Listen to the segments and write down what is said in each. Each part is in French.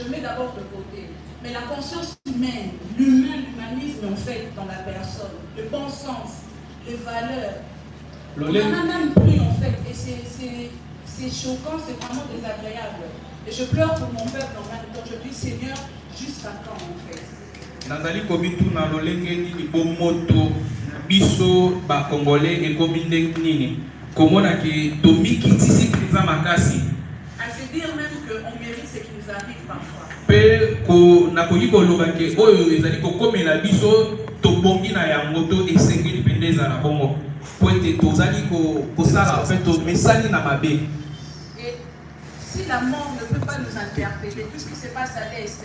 je mets d'abord de côté. Mais la conscience humaine, l'humanisme en fait dans la personne, le bon sens, les valeurs, on n'en a même plus en fait. Et c'est choquant, c'est vraiment désagréable. Et je pleure pour mon peuple en même temps. Je dis Seigneur, jusqu'à quand en fait? Nazali komitu na lolenge nini bomoto biso ba congolais et kominde nini komona ke tomikitisi kriza makasi. À se dire même qu'on mérite ce qui nous arrive parfois. Pe ko na koyiko lobake oyo ezali ko komela biso to bongi na yango to esengeli pendeza na bongo. Poete tozali ko sala en fait to mesali na mabe. Et si la mort ne peut pas nous interpeller, tout ce qui se passe à l'Est,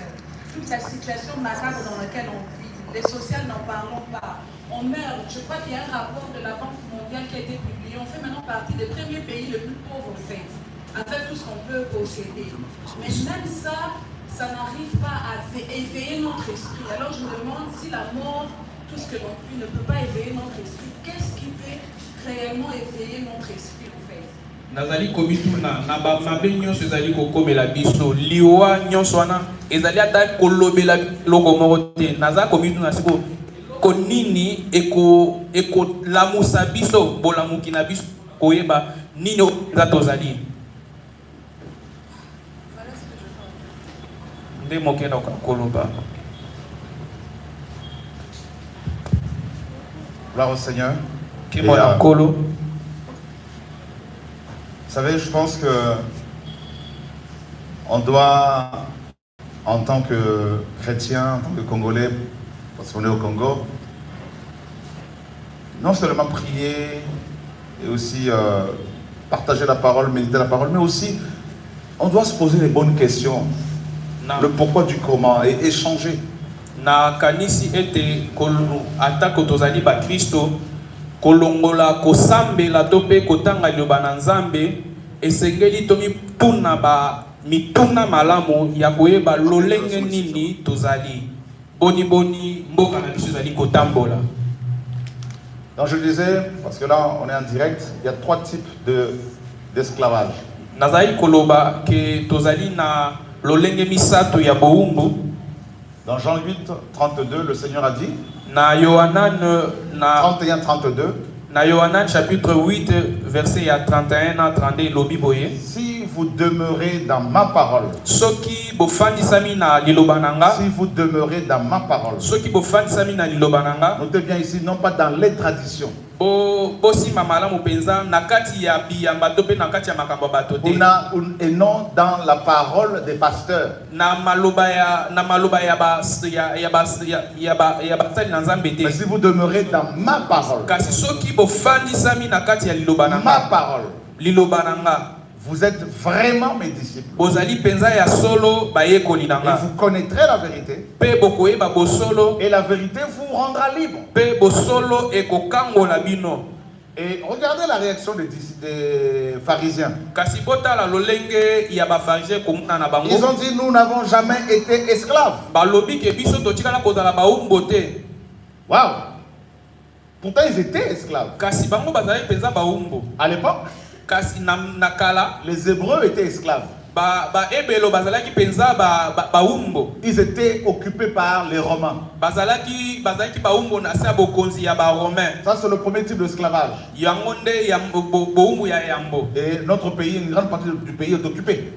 toute la situation macabre dans laquelle on vit, les sociales n'en parlons pas. On meurt. Je crois qu'il y a un rapport de la Banque mondiale qui a été publié. On fait maintenant partie des premiers pays les plus pauvres en fait, avec tout ce qu'on peut posséder. Mais même ça, ça n'arrive pas à éveiller notre esprit. Alors je me demande si la mort, tout ce que l'on vit, ne peut pas éveiller notre esprit. Qu'est-ce qui peut réellement éveiller notre esprit en fait? Nazali komitu na ba mabe nyonso ezali kokomela biso liwa nyonso wana ezali ata kolobela loko moko te naza komitu na siko konini eko lamusa biso bolamuki na biso koyeba nini za tozali nde mokenda koloba. Gloire au Seigneur. Vous savez, je pense que on doit, en tant que chrétien, en tant que Congolais, parce qu'on est au Congo, non seulement prier et aussi partager la parole, méditer la parole, mais aussi on doit se poser les bonnes questions, le pourquoi du comment et échanger. Na kanisi ete atako tozali ba Kristo kolongola kosambela tope kotanga liloba na Nzambe esengeli tomi tuna ba mituna malamu ya koyeba lolenge nini tozali boni mboka na biso zali kotambola. Donc je disais, parce que là on est en direct, il y a 3 types d'esclavage. Nazali koloba ke tozali na lolenge misato ya boumbu. Dans Jean 8, 32, le Seigneur a dit, na Yohanan 31, 32, na Yohanan chapitre 8, verset 31 à 32, lobi boye. Si vous demeurez dans ma parole, soki bofandisami na liloba nanga, si vous demeurez dans ma parole, soki bofandisami na liloba nanga, notez bien ici, non pas dans les traditions, bosi mamalamu penza nakati ya biyamba to pe nakati ya makambo bato te, et non dans la parole des pasteurs. Na maloba ya basali na Nzambe te. Mais si vous demeurez dans ma parole, kasi soki bofandisami nakati ya liloba nanga, ma parole, liloba nanga, vous êtes vraiment mes disciples. Bozali penza ya solo bayekoli nanga. Et vous connaîtrez la vérité. Pe bokoyeba bosolo. Et la vérité vous rendra libre. Pe bosolo ekokangola bino. Et regardez la réaction des pharisiens. Kasi botala lolenge ya ba pharisien komuna na bango. Ils ont dit nous n'avons jamais été esclaves. Balobi ke biso totikala kozala baumbo te. Waouh. Pourtant ils étaient esclaves. Kasi bango bazali penza baumbo. À l'époque, kasi nakala les Hébreux étaient esclaves. Ebelo bazalaki penza baumbo. Ils étaient occupés par les Romains. Bazalaki baumbo na sa bokonzi ya ba romain. Ça c'est le premier type d'esclavage. Yangonde ya boumbo ya yambo. Et notre pays, une grande partie du pays est occupée.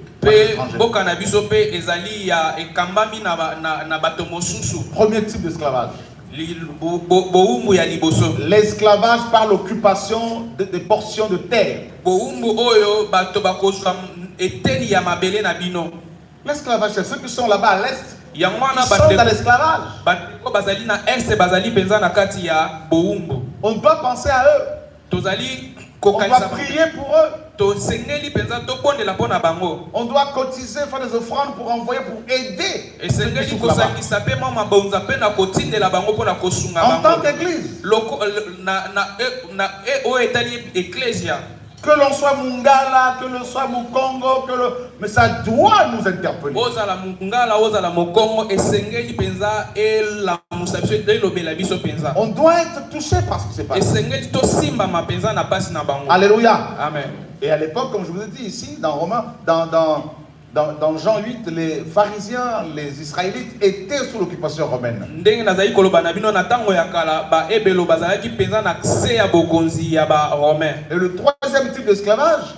Boka na biso pe ezali ya ekambami na bato mosusu. Premier type d'esclavage. L'esclavage par l'occupation des portions de terre. L'esclavage, c'est ceux qui sont là-bas à l'est. Ils sont dans l'esclavage. On doit penser à eux. On doit prier pour eux. On doit cotiser, faire des offrandes pour envoyer, pour aider. En tant qu'église. Que l'on soit Mungala, que l'on soit Mukongo, mais ça doit nous interpeller. On doit être touché par ce qui s'est passé. Alléluia. Amen. Et à l'époque, comme je vous ai dit ici, dans Romains, dans dans Jean 8, les pharisiens, les Israélites étaient sous l'occupation romaine. Et le troisième type d'esclavage,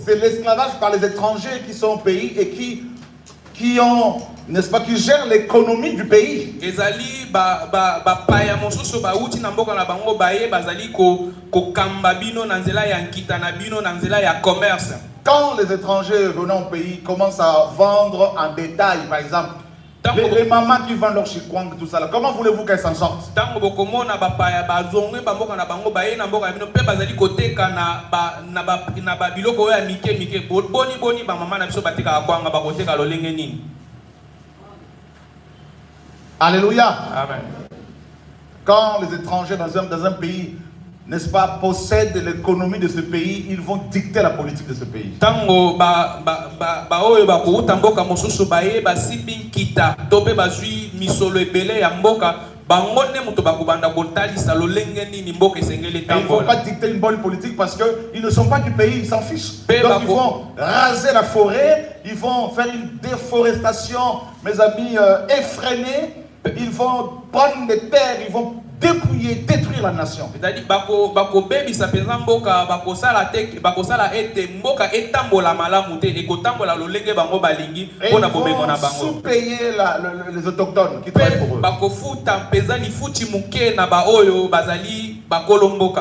c'est l'esclavage par les étrangers qui sont au pays et qui ont, n'est-ce pas, qui gèrent l'économie du pays. Quand les étrangers venant au pays commencent à vendre en détail, par exemple, les mamans qui vendent leur chikwang, tout ça, là, comment voulez-vous qu'elles s'en sortent? Alléluia. Amen. Quand les étrangers dans un pays, n'est-ce pas, possèdent l'économie de ce pays, ils vont dicter la politique de ce pays. Ils ne vont pas dicter une bonne politique parce qu'ils ne sont pas du pays, ils s'en fichent. Donc ils vont raser la forêt, ils vont faire une déforestation, mes amis, effrénée. Ils vont prendre des terres, ils vont dépouiller, détruire la nation. Et ils vont sous-payer les autochtones qui travaillent pour eux.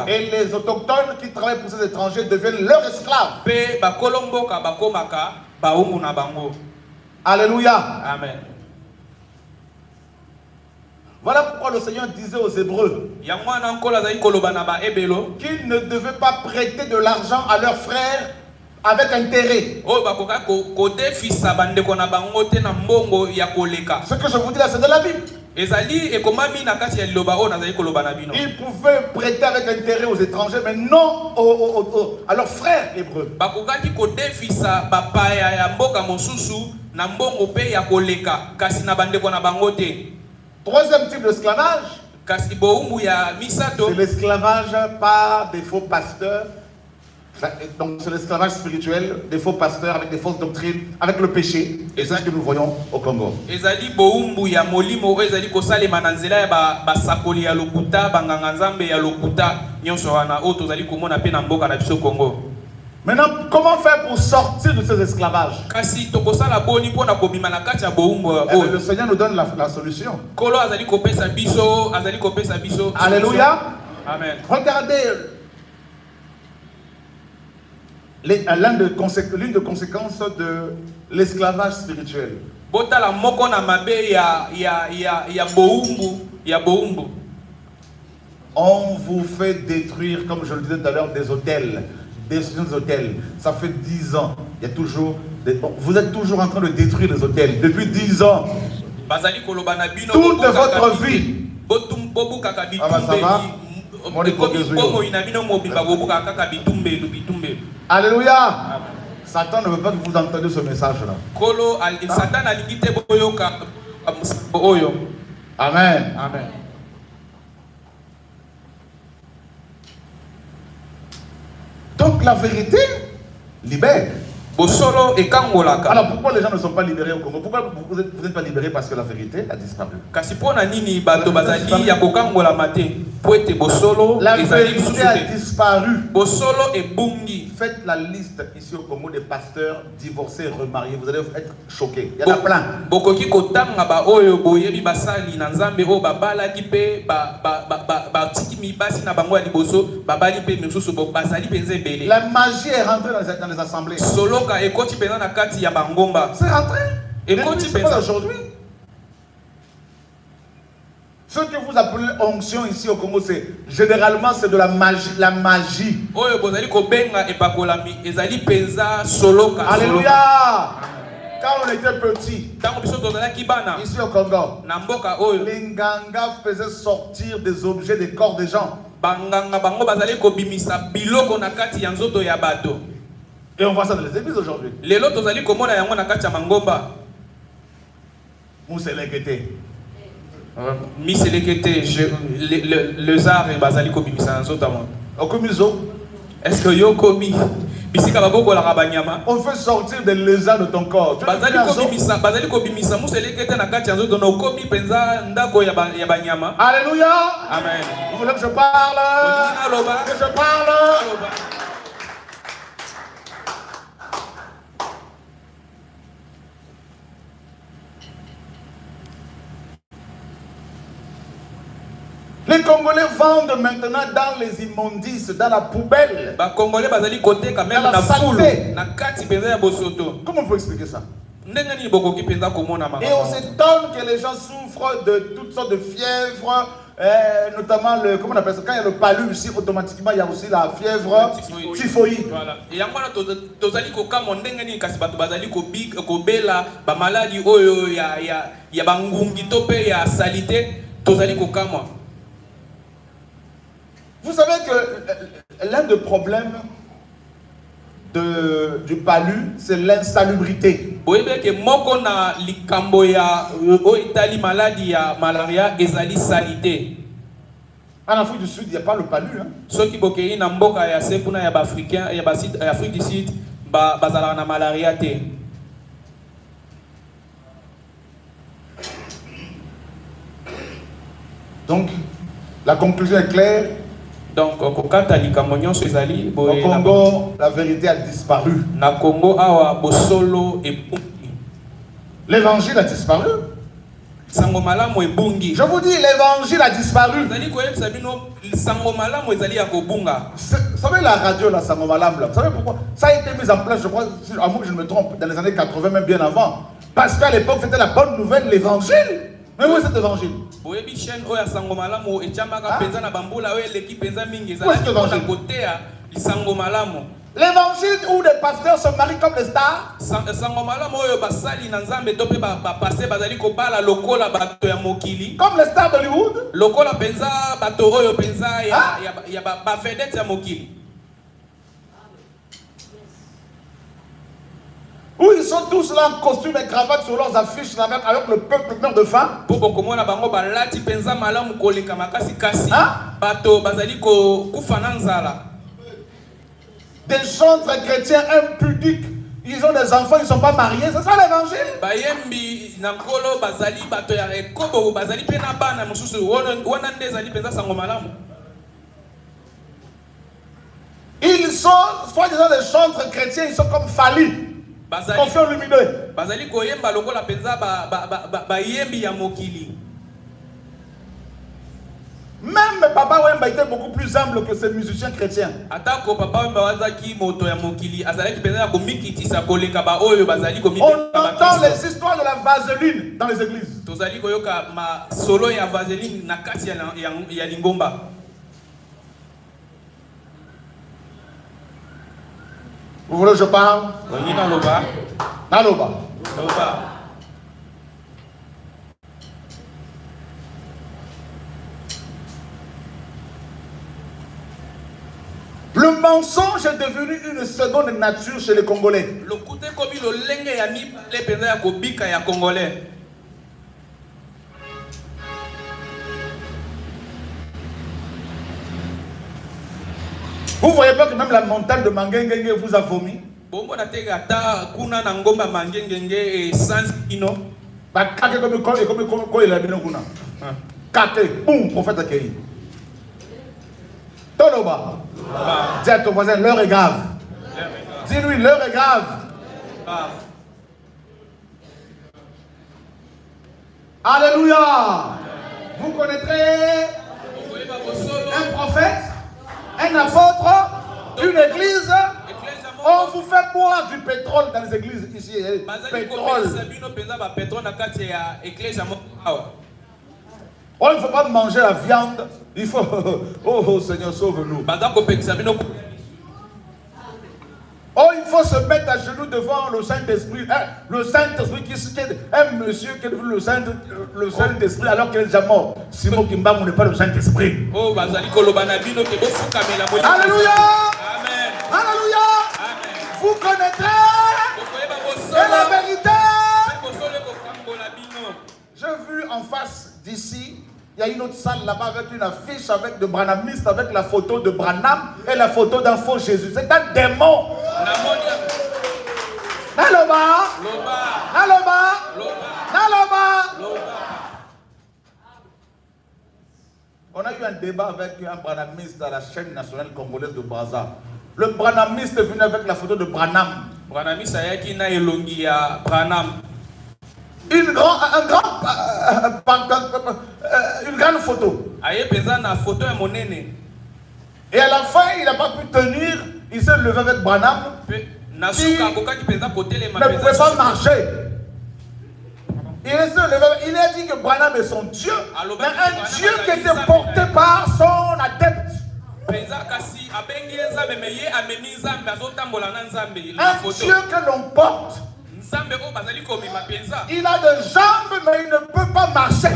Et les autochtones qui travaillent pour ces étrangers deviennent leurs esclaves. Alléluia. Amen. Voilà pourquoi le Seigneur disait aux Hébreux qu'ils ne devaient pas prêter de l'argent à leurs frères avec intérêt. Ce que je vous dis là, c'est de la Bible. Ils pouvaient prêter avec intérêt aux étrangers, mais non à leurs frères hébreux. Troisième type d'esclavage, c'est l'esclavage par des faux pasteurs. Donc c'est l'esclavage spirituel, des faux pasteurs avec des fausses doctrines, avec le péché. Et c'est ce que nous voyons au Congo. Maintenant, comment faire pour sortir de ces esclavages? Le Seigneur nous donne la solution. Alléluia. Amen. Regardez l'une des conséquences de l'esclavage spirituel. On vous fait détruire, comme je le disais tout à l'heure, des hôtels. Des hôtels. Ça fait 10 ans. Il y a toujours vous êtes toujours en train de détruire les hôtels. Depuis 10 ans. Toute votre vie. Ah bah ça va? Alléluia. Satan ne veut pas que vous entendiez ce message-là. Amen. Amen. Donc la vérité libère. Alors pourquoi les gens ne sont pas libérés au Congo? Pourquoi vous n'êtes pas libérés? Parce que la vérité a disparu. La vérité a disparu. Faites la liste ici au Congo des pasteurs divorcés, remariés. Vous allez être choqués. Il y en a plein. La magie est rentrée dans les assemblées. C'est rentré. Et aujourd'hui. Ce que vous appelez onction ici au Congo, c'est généralement c'est de la magie. La magie. Alléluia. Quand on était petit, ici au Congo, les Nganga faisaient sortir des objets des corps des gens. Et on voit ça dans les églises aujourd'hui. Mousselekete. Le zar et bazali ko bimisa nzota mo. Okomizo. Est-ce que yo komi? On veut sortir des lézards de ton corps. Alléluia. Amen. Vous voulez que je parle? Que je parle? Les Congolais vendent maintenant dans les immondices, dans la poubelle. Dans la saleté. Comment vous expliquer ça? Et on s'étonne que les gens souffrent de toutes sortes de fièvres, notamment le, comment on appelle ça, quand il y a le palu ici, automatiquement il y a aussi la fièvre typhoïde. Voilà. Et vous savez que l'un des problèmes du palu, c'est l'insalubrité. En Afrique du Sud, il n'y a pas le palu. Hein? Donc, la conclusion est claire. Donc, au Congo, la vérité a disparu. L'évangile a disparu. Je vous dis, l'évangile a disparu. Vous savez la radio, la Sangomalam, vous savez pourquoi? Ça a été mis en place, je crois, à moins que je ne me trompe, dans les années 80, même bien avant. Parce qu'à l'époque, c'était la bonne nouvelle, l'évangile. Mais où est cet évangile? Où est cet évangile? L'évangile où des pasteurs se marient comme des stars. Comme les stars d'Hollywood. Où ils sont tous là en costume et cravate sur leurs affiches avec le peuple meurt de faim. Des chantres chrétiens impudiques. Ils ont des enfants, ils ne sont pas mariés. C'est ça l'évangile? Ils sont, soi-disant des chantres chrétiens, ils sont comme Fali. Confiant lumineux. Même Papa Wemba était beaucoup plus humble que ces musiciens chrétiens. On entend les histoires de la vaseline dans les églises. Vous voulez que je parle? Naloba. Le mensonge est devenu une seconde nature chez les Congolais. Vous ne voyez pas que même la montagne de Mangengenge vous a vomi? Prophète accueilli. Toloba. Dis à ton voisin, l'heure est grave. Dis-lui, l'heure est grave. Alléluia. Vous connaîtrez un prophète, un apôtre, une église. On vous fait boire du pétrole dans les églises ici. Pétrole. Oh, il ne faut pas manger la viande. Il faut... Oh, Seigneur, sauve-nous. Oh, il faut se mettre à genoux devant le Saint-Esprit. Le Saint-Esprit qui est un monsieur qui est devenu le Saint-Esprit alors qu'il est déjà mort. Simon Kimbam n'est pas le Saint-Esprit. Alléluia. Alléluia. Vous connaîtrez la vérité. J'ai vu en face d'ici, il y a une autre salle là-bas avec une affiche avec de Branhamistes, avec la photo de Branham et la photo d'un faux Jésus. C'est un démon. Naloba. Naloba. Naloba. On a eu un débat avec un branamiste à la chaîne nationale congolaise de Brazza. Le branamiste est venu avec la photo de Branham. Branamiste ayaki na elongi ya Branham. Une grande photo. Aye pesa na photo ya monene. Et à la fin, il n'a pas pu tenir. Il s'est levé avec Branham. Il ne pouvait pas marcher. Il a dit que Branham est son Dieu, mais un Dieu qui était porté par son adepte. Un Dieu que l'on porte. Il a des jambes, mais il ne peut pas marcher.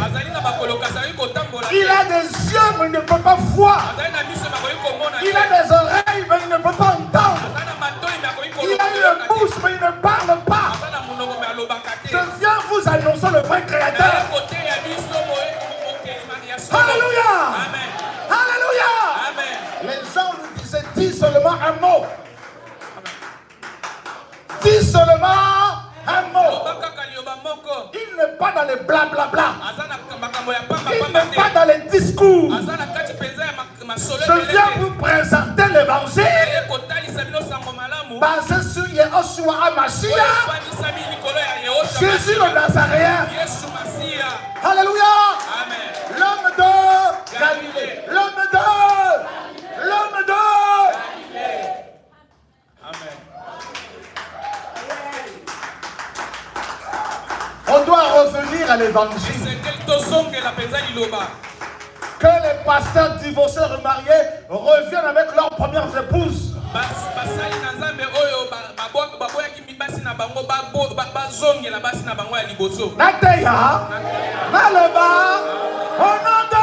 Il a des yeux, mais il ne peut pas voir. Il a des oreilles, mais il ne peut pas entendre. Il a une bouche, mais il ne parle pas. Je viens vous annoncer le vrai Créateur. Alléluia. Alléluia. Les gens lui disaient, dis seulement un mot. Dis seulement un mot. Il n'est pas dans les blablabla. Il n'est pas dans les discours. Je viens vous présenter l'évangile basé sur Yeshua HaMashiach, Jésus le Nazaréen. Alléluia. L'homme de Galilée. L'homme de Galilée. Amen. On doit revenir à l'évangile. Que les pasteurs divorcés remariés reviennent avec leurs premières épouses. Nateya, Naloba, au nom de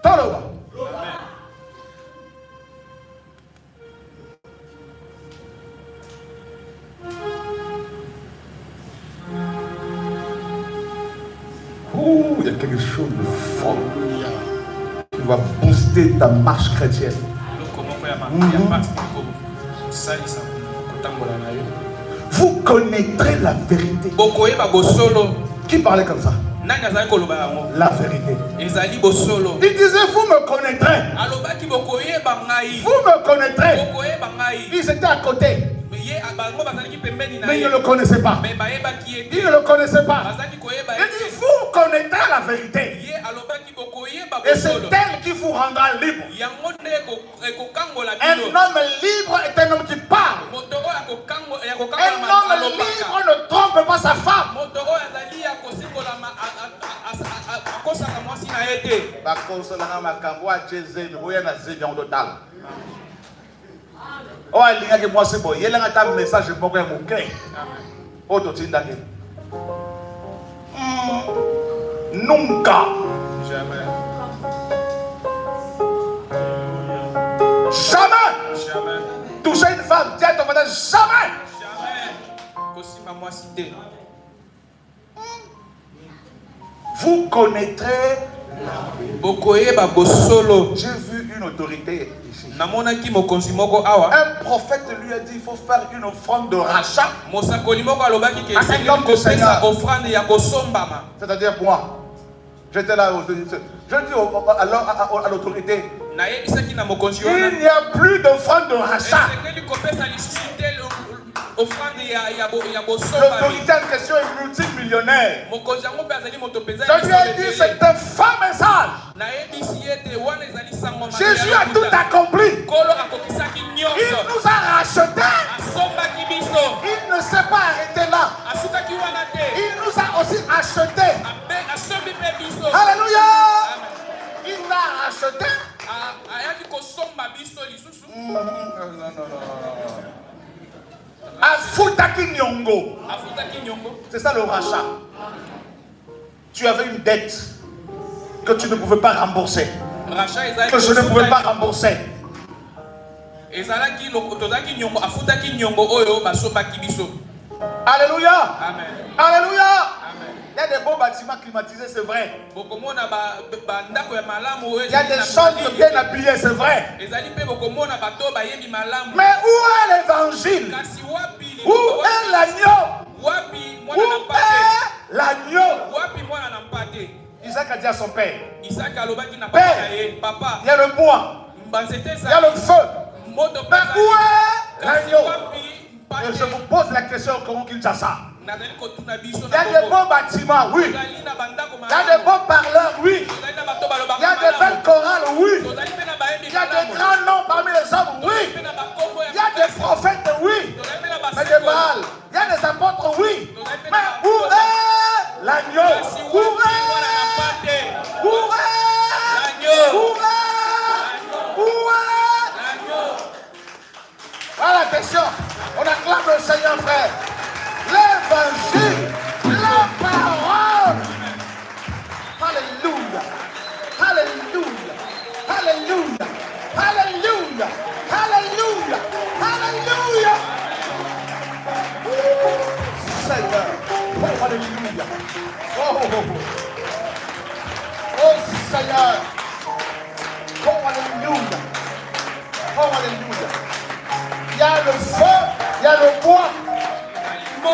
Toloba. Il y a quelque chose de fort qui va booster ta marche chrétienne. Vous connaîtrez la vérité. Qui parlait comme ça? La vérité. Il disait, vous me connaîtrez. Vous me connaîtrez. Ils étaient à côté. Mais ils ne le connaissaient pas. Ils ne le connaissaient pas. Il dit, vous connaîtrez la vérité. Et c'est elle qui vous rendra libre. Un homme libre est un homme qui parle. Un homme libre ne trompe pas sa femme. Oh, il y a que moi c'est bon. Il y a un message pour que mon cœur. Oh, tu t'es d'accord. Nunca. Jamais. Jamais. Jamais. Toucher une femme, dis à ton voisin jamais. Jamais. Vous connaîtrez. J'ai vu une autorité ici. Un prophète lui a dit il faut faire une offrande de rachat. C'est-à-dire pour moi. J'étais là. Je dis alors à l'autorité. Il n'y a plus d'offrande de rachat. L'autorité en question est multimillionnaire. Je lui ai dit c'est un faux message. Jésus a tout accompli. Il nous a rachetés. Il ne s'est pas arrêté là. Il nous a aussi achetés. Alléluia. Il l'a racheté. Afutaki Nyongo. C'est ça le rachat. Tu avais une dette que tu ne pouvais pas rembourser. Que je ne pouvais pas rembourser. Alléluia. Amen. Alléluia. Amen. Il y a des beaux bâtiments climatisés, c'est vrai. Il y a des centres bien habillés, c'est vrai. Mais où est l'évangile? Où est l'agneau? Où est l'agneau? Isaac a dit à son père, Père, il y a le bois, il y a le feu. Mais où est l'agneau? Et je vous pose la question au Congo Kinshasa. Il y a des beaux bâtiments, oui. Il y a des beaux parleurs, oui. Il y a des belles chorales, oui. Il y a des grands noms parmi les hommes, oui. Il y a des prophètes, oui. Mais des Baal. Il y a des apôtres, oui. Mais où est l'agneau? Où est? Où est? Où est? Où est? Voilà la question. On acclame le Seigneur, frère. L'évangile, la parole. Alléluia. Alléluia. Alléluia. Alléluia. Alléluia. Alléluia. Seigneur. Oh, alléluia. Oh, oh Seigneur. Oh, alléluia. Oh, alléluia. Il y a le feu, il y a le bois. Il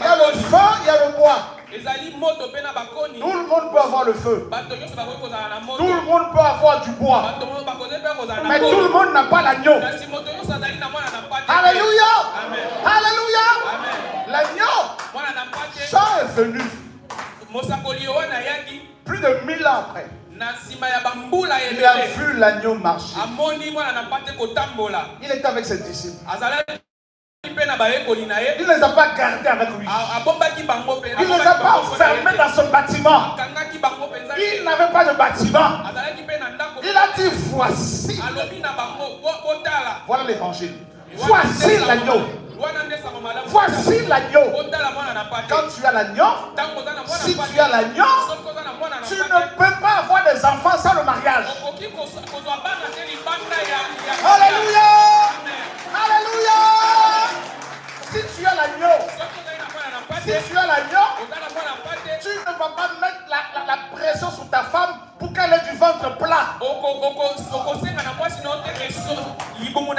y a le feu, il y a le bois. Tout le monde peut avoir le feu. Tout le monde peut avoir du bois. Mais tout le monde n'a pas l'agneau. Alléluia. Alléluia. L'agneau. Jean est venu. Plus de 1000 ans après. Il a vu l'agneau marcher. Il était avec ses disciples. Il ne les a pas gardés avec lui. Il ne les a pas enfermés dans son bâtiment. Il n'avait pas de bâtiment. Il a dit voici. Voilà l'évangile. Voici l'agneau. Voici l'agneau. Quand tu as l'agneau, si tu as l'agneau, tu ne peux pas avoir des enfants sans le mariage. Alléluia. Alléluia. Si tu as l'agneau, tu ne vas pas mettre la pression sur ta femme pour qu'elle ait du ventre plat.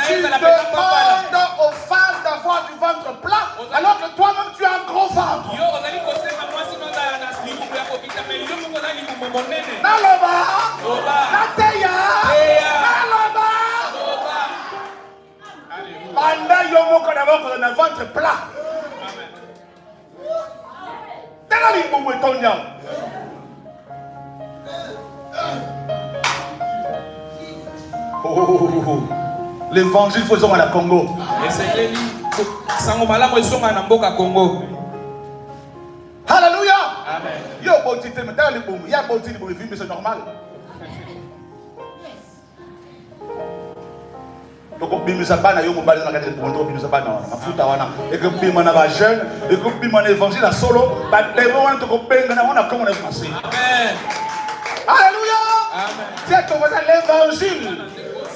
Tu demandes aux femmes d'avoir du ventre plat alors que toi-même tu as un gros ventre. Naloba, Nateya, Naloba. Banda yomo qu'on a un ventre plat. Oh, l'évangile faisons à la Congo. Alléluia. Amen. Yo botité mais dans les boum, il y a botité pour vivre mais c'est normal. Donc on bimisa bana yo mobali na kati de bimisa bana mafuta wana et que bima na ba jeune et que bima na évangile à solo ba demo wana to ko benga na wana comment on est passé. Amen. Alléluia. Amen. C'est comme ça l'évangile.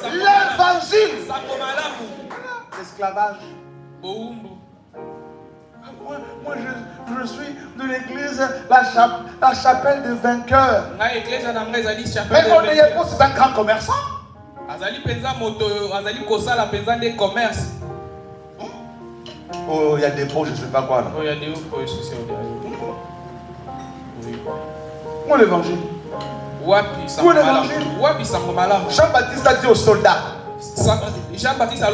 L'évangile. L'esclavage. Moi je suis de l'église, la chapelle des vainqueurs. Mais on est pas c'est un grand commerçant. Oh, il y a des pots, je ne sais pas quoi là. Oh, il y a des pots, je sais où l'évangile. Où l'évangile. Jean-Baptiste a dit aux soldats. Jean-Baptiste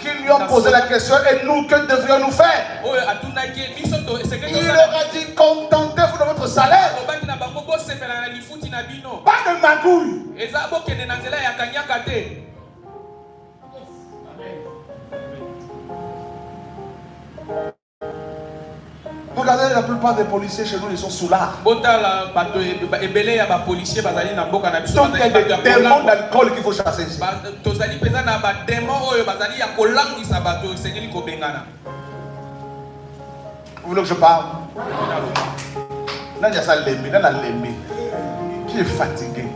qui lui ont posé la question, et nous, que devrions-nous faire? Il leur a dit, contentez-vous de votre salaire. Pas de magouille. Regardez, la plupart des policiers chez nous, ils sont sous l'art. Donc il y a des démons d'alcool qu'il faut chasser ici. Vous voulez que je parle? Qui est fatigué?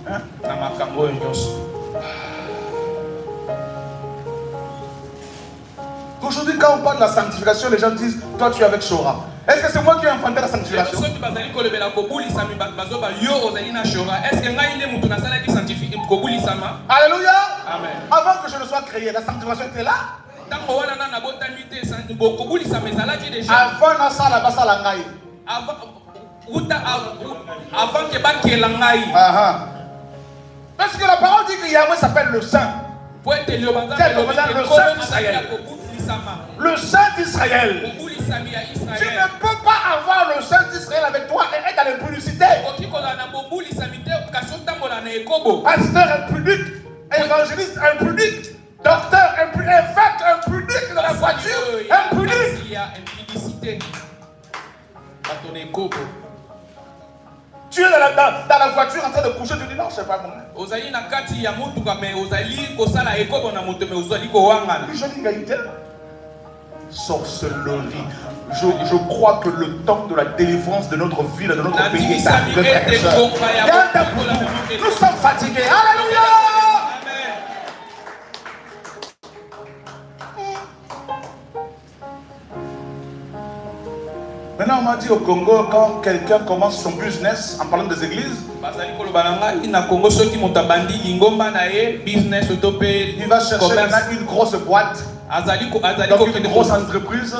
Hein? Aujourd'hui, quand on parle de la sanctification, les gens disent, toi tu es avec Sora. Est-ce que c'est moi qui ai inventé la sanctification? Alléluia. Amen. Avant que je ne sois créé, la sanctification était là. Avant que parce que la parole dit que Yahweh s'appelle le Saint. Le Saint d'Israël. Tu ne peux pas avoir le Saint d'Israël avec toi et être dans l'impudicité. Pasteur impudique, évangéliste impudique, docteur impudique, évêque impudique dans la voiture impudique. Tu es dans la voiture en train de coucher, tu dis non, c'est pas moi. Jolie égalité. Sorcellerie. Je crois que le temps de la délivrance de notre ville, de notre pays est arrivé. Nous sommes fatigués. Alléluia. Maintenant, on m'a dit au Congo, quand quelqu'un commence son business en parlant des églises, il va chercher une grosse boîte, donc une grosse entreprise,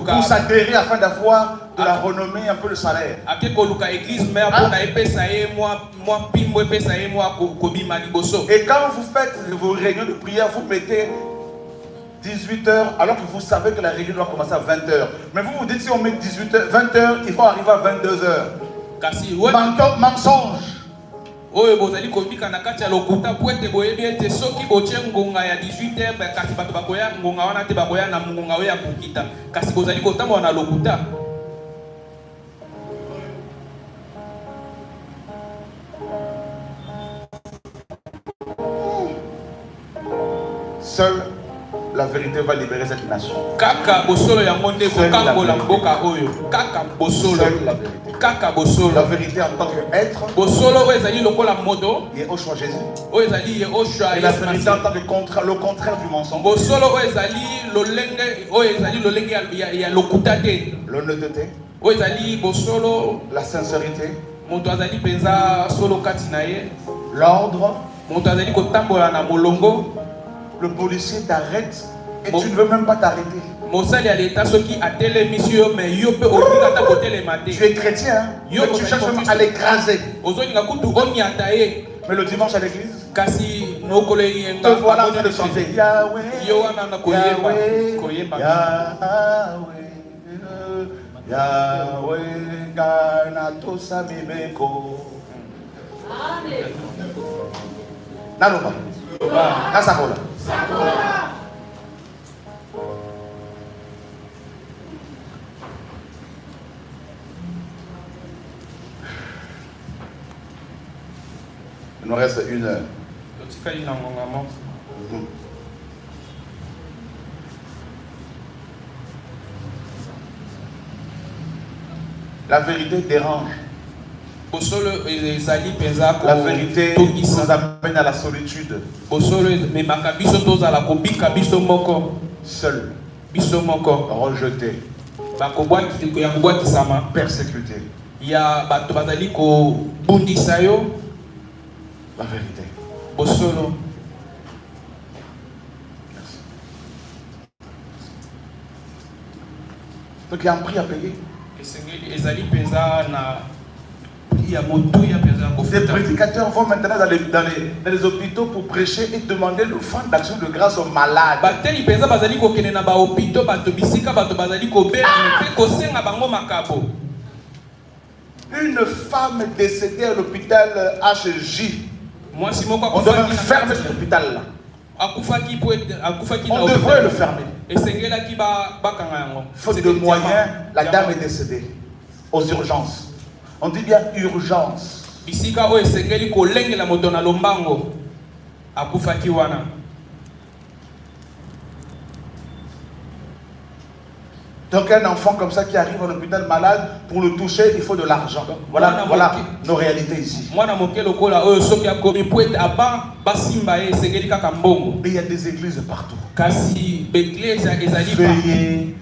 pour s'adhérer afin d'avoir de la renommée, un peu de salaire. Et quand vous faites vos réunions de prière, vous mettez 18h, alors que vous savez que la réunion doit commencer à 20h. Mais vous vous dites, si on met 18h, 20h, il faut arriver à 22h. Mensonge. Seule la vérité va libérer cette nation. Seule la vérité. La vérité en tant qu'être. Et au choix Jésus. Et la vérité en tant que le contraire du mensonge. L'honnêteté. La sincérité. L'ordre. Le policier t'arrête et tu ne veux même pas t'arrêter. Tu es chrétien, hein? Mais tu cherches même à l'écraser. Mais le dimanche à l'église, te voilà en train de chanter Yahweh, Yahweh, Yahweh, Yahweh, Ganatosa Mimeko. Naloba. Kasakola. Il nous reste 1 heure. La vérité dérange. La vérité nous amène à la solitude. Seul. Rejeté. Persécuté. La vérité. Merci. Donc il y a un prix à payer. Ces prédicateurs vont maintenant dans les hôpitaux pour prêcher et demander le fonds d'action de grâce aux malades. Une femme décédée à l'hôpital HJ. On devrait fermer cet hôpital-là. On devrait le fermer. Faute de moyens, la dame est décédée aux urgences. On dit bien urgence. Donc un enfant comme ça qui arrive à l'hôpital malade, pour le toucher, il faut de l'argent. Voilà nos réalités ici. Mais il y a des églises partout. Veuillez,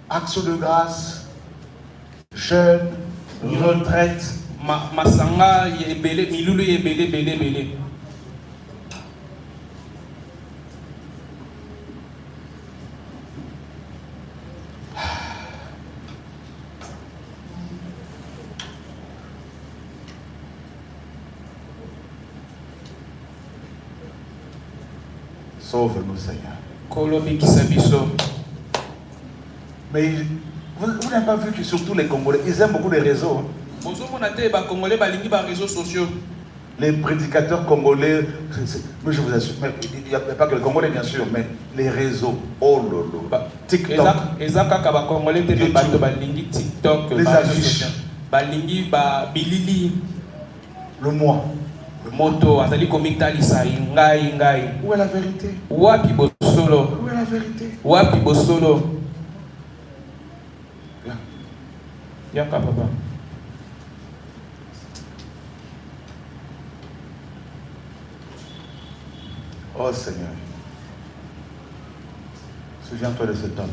action de grâce, jeûne, retraite. Masanga yebele milulu yebele bele bele. Sauve-nous, Seigneur. Mais vous n'avez pas vu que surtout les Congolais, ils aiment beaucoup les réseaux. Les prédicateurs congolais, mais je vous assure, il n'y a pas que les Congolais bien sûr, mais les réseaux, oh lolo, TikTok, les affiches, le mois. Moto azali komitalisa ngai ngai. Où est la vérité? Wapi bosolo? Où est la vérité? Wapi bosolo? Yaka papa. Oh Seigneur, souviens-toi de cet homme.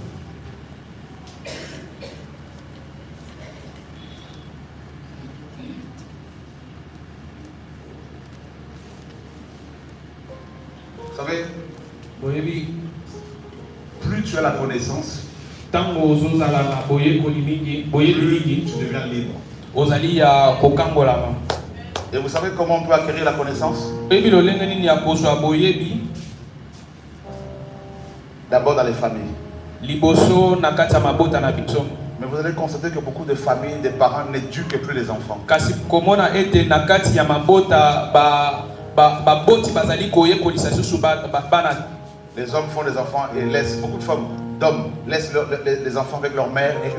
Vous savez, plus tu as la connaissance, plus tu deviens libre. Et vous savez comment on peut acquérir la connaissance? D'abord dans les familles. Mais vous allez constater que beaucoup de familles, des parents n'éduquent plus les enfants. Les hommes font des enfants et laissent, beaucoup de femmes, d'hommes laissent les enfants avec leur mère et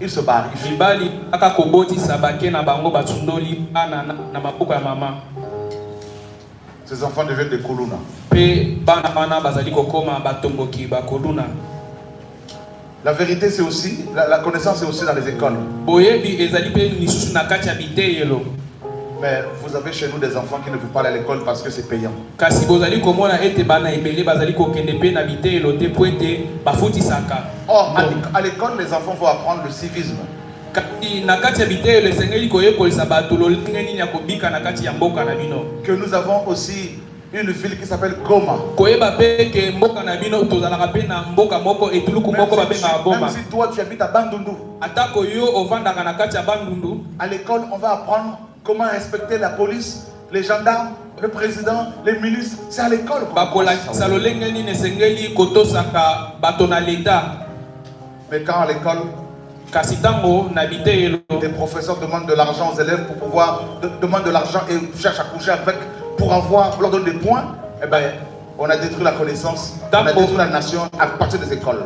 ils se barrent. Ces enfants deviennent des koluna. La vérité c'est aussi, la connaissance c'est aussi dans les écoles. Mais vous avez chez nous des enfants qui ne veulent pas aller à l'école parce que c'est payant. Or, à l'école, les enfants vont apprendre le civisme. Que nous avons aussi une ville qui s'appelle Goma. Même si toi tu habites à Bandundu, à l'école on va apprendre comment respecter la police, les gendarmes, le président, les ministres. C'est à l'école. Mais quand à l'école, des professeurs demandent de l'argent aux élèves pour pouvoir demandent de l'argent et cherchent à coucher avec pour leur donner des points, eh ben, on a détruit la connaissance, on a détruit la nation à partir des écoles.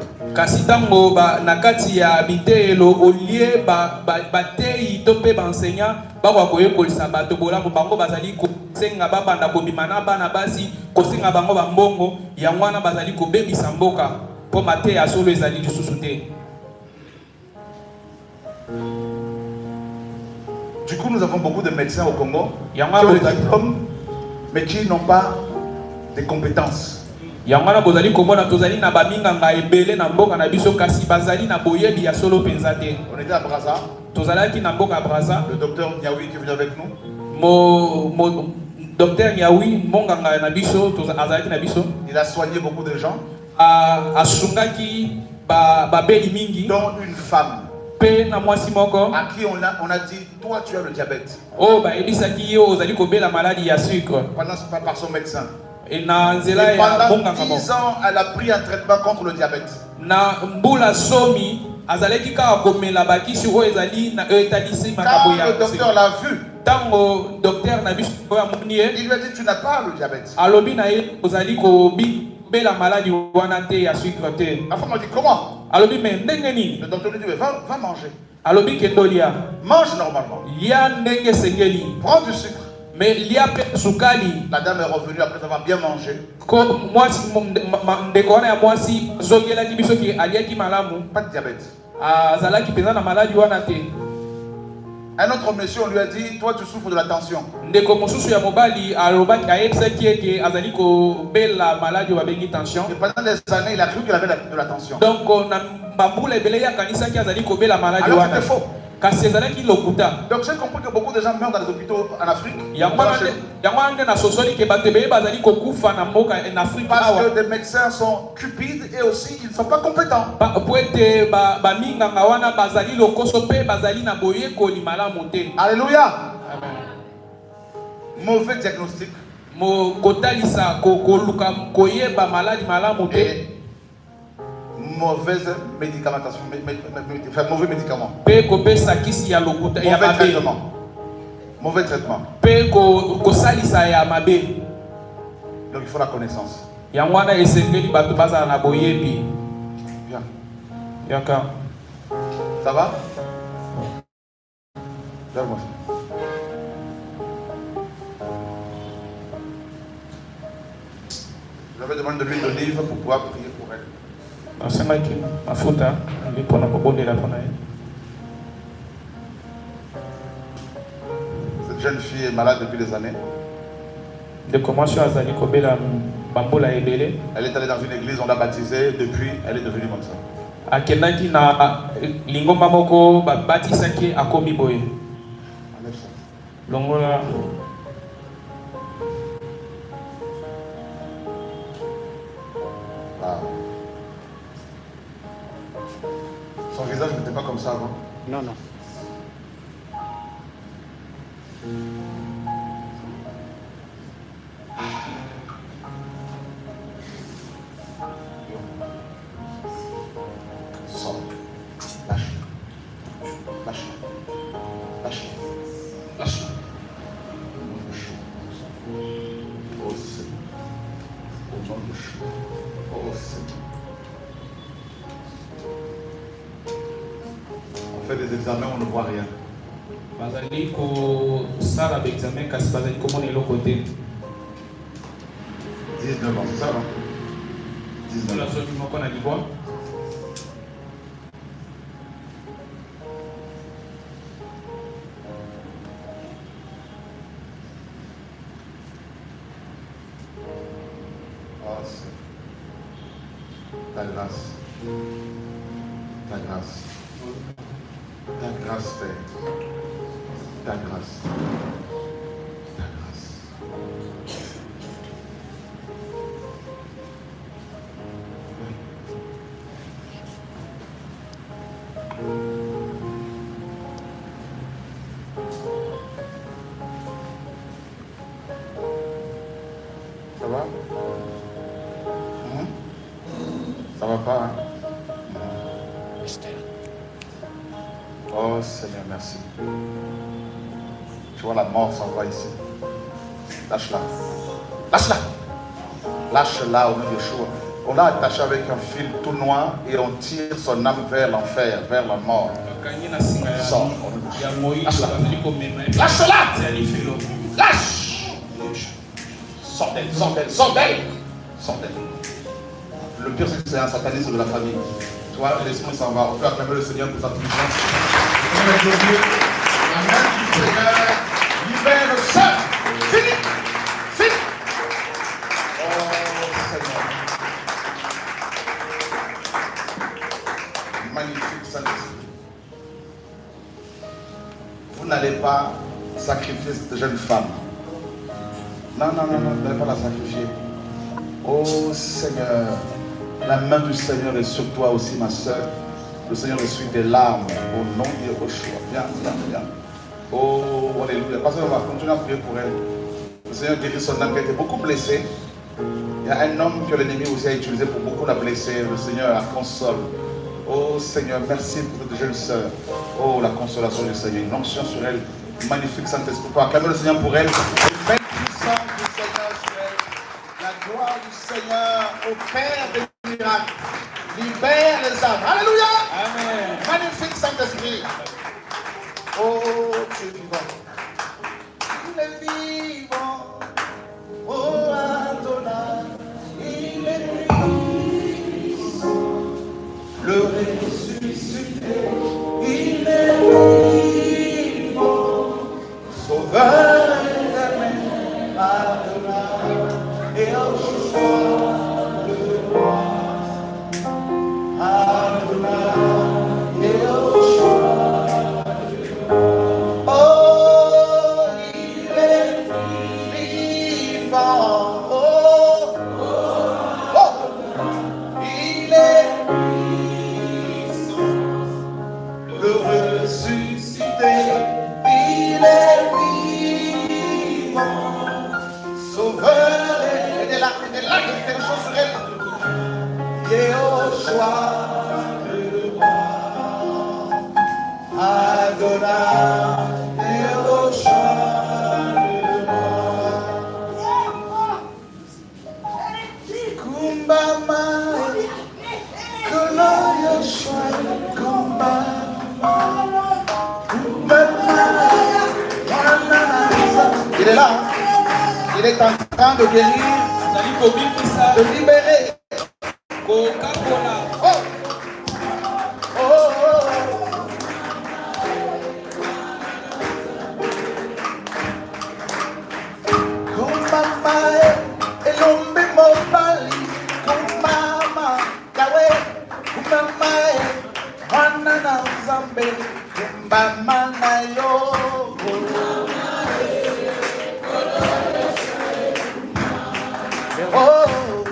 Du coup, nous avons beaucoup de médecins au Congo qui ont des diplômes, mais qui n'ont pas des compétences. On était à Brazza. Le docteur Niaoui qui est venu avec nous. Il a soigné beaucoup de gens. Dont une femme. À qui on a dit, toi tu as le diabète. Par son médecin. Et pendant 10 ans, elle a pris un traitement contre le diabète. Quand le docteur l'a vu, il lui a dit, tu n'as pas le diabète. La femme m'a dit, comment? Le docteur lui dit, va manger. Mange normalement. Prends du sucre. La dame est revenue après avoir bien mangé. Pas de diabète. Un autre monsieur, on lui a dit, toi tu souffres de la tension. Et pendant des années, il a cru qu'il avait de la tension. bambula ebele ya kanisa ki azali kobela maladie Alors wana. c'était faux. Kasi ezalaki lokuta. Donc j'ai compris que beaucoup de gens meurent dans les hôpitaux en Afrique. Yango ande na sosoli ke bato ebele bazali kokufa na mboka en Afrique Parce awa. que des médecins sont cupides et aussi ils ne sont pas compétents. Po ete baminganga wana bazali lokoso mpe bazali na boyekoli malamu te. Alléluia. Amen. Mauvais diagnostic. Mo kotalisa koluka koyeba maladi malamu te. Et mauvaise médicamentation, mauvais médicament. Pe kopesa kisi ya lokuta ya Mauvais mabe. traitement. Mauvais traitement. Pe kosalisa ya mabe. Donc il faut la connaissance. Yango wana esengeli bato bazala na boyebi. Viens. Yaka. Ça va? Viens-moi. J'avais demandé de l'huile d'olive pour pouvoir prier pour elle. Nasengaki mafuta ndipona kobondela pona ye. Cette jeune fille est malade depuis des années. De commencer à zali kobela bambola ebele. Elle est allée dans une église, on l'a baptisée, depuis elle est devenue comme ça. Akendaki na lingomba moko babatisaki akomi boye. Enlève ça. Longola Wow. Son visage n'était pas comme ça avant. Non, non. Sors. Lâche. Lâche. Lâche. Lâche. Oh Seigneur. Au nom de Jésus. Oh Seigneur. On fait des examens, on ne voit rien. bazali kosala baexamen kasi bazali komona eloko te. 19 ans, c'est ça, non? 19 ans. Soki moko na libwa Oh, c'est ta grâce. Ta grâce. Ta grâce, Père. Ta grâce. Ta grâce. Ça va? Ça va pas, hein? Oh Seigneur, merci. Tu vois, la mort s'en va ici. Lâche-la. Lâche-la. Lâche-la au nom de Yeshua. On l'a attaché avec un fil tout noir et on tire son âme vers l'enfer, vers la mort. Sors. Lâche-la. Lâche. Sors d'elle, sors d'elle, sors d'elle. Sors d'elle. Le pire, c'est que c'est un satanisme de la famille. Tu vois, l'esprit s'en va. On peut acclamer le Seigneur pour sa puissance. La main du Seigneur libère le seul. Fini. Fini. Oh Seigneur. Magnifique Saint-Esprit. Vous n'allez pas sacrifier cette jeune femme. Non, non, non, non, vous n'allez pas la sacrifier. Oh Seigneur, la main du Seigneur est sur toi aussi, ma soeur. Le Seigneur essuie tes larmes au nom de Yeshua. Viens, viens, viens. Oh, alléluia. Parce qu'on va continuer à prier pour elle. Le Seigneur guérit son âme qui a été beaucoup blessée. Il y a un homme que l'ennemi aussi a utilisé pour beaucoup la blesser. Le Seigneur la console. Oh Seigneur, merci pour cette jeune sœur. Oh, la consolation du Seigneur. Une onction sur elle. Magnifique Saint-Esprit. Pour acclamer le Seigneur pour elle. Une belle puissance du Seigneur sur elle. La gloire du Seigneur au Père des miracles. Libère les âmes. Alléluia. Amen. Magnifique Saint-Esprit. Oh, tu es vivant. Il est vivant. Oh, Adonai. Il est vivant. Le ressuscité. Il est vivant. Sauveur éternel. Adonai. Et en joie le roi. Adonai. était là, il y a quelque chose sur elle. Yehoshua, le roi. Adonai, Yehoshua, le roi. Kumbama, Kolo Yehoshua, Kumbama. Il est là, il est en train de guérir, de libérer. Coca-Cola. Oh. Oh, oh, oh. Kumama, elombe mobali, kumama, kawe, kumama, wanana zambe, kumama na yo. Oh.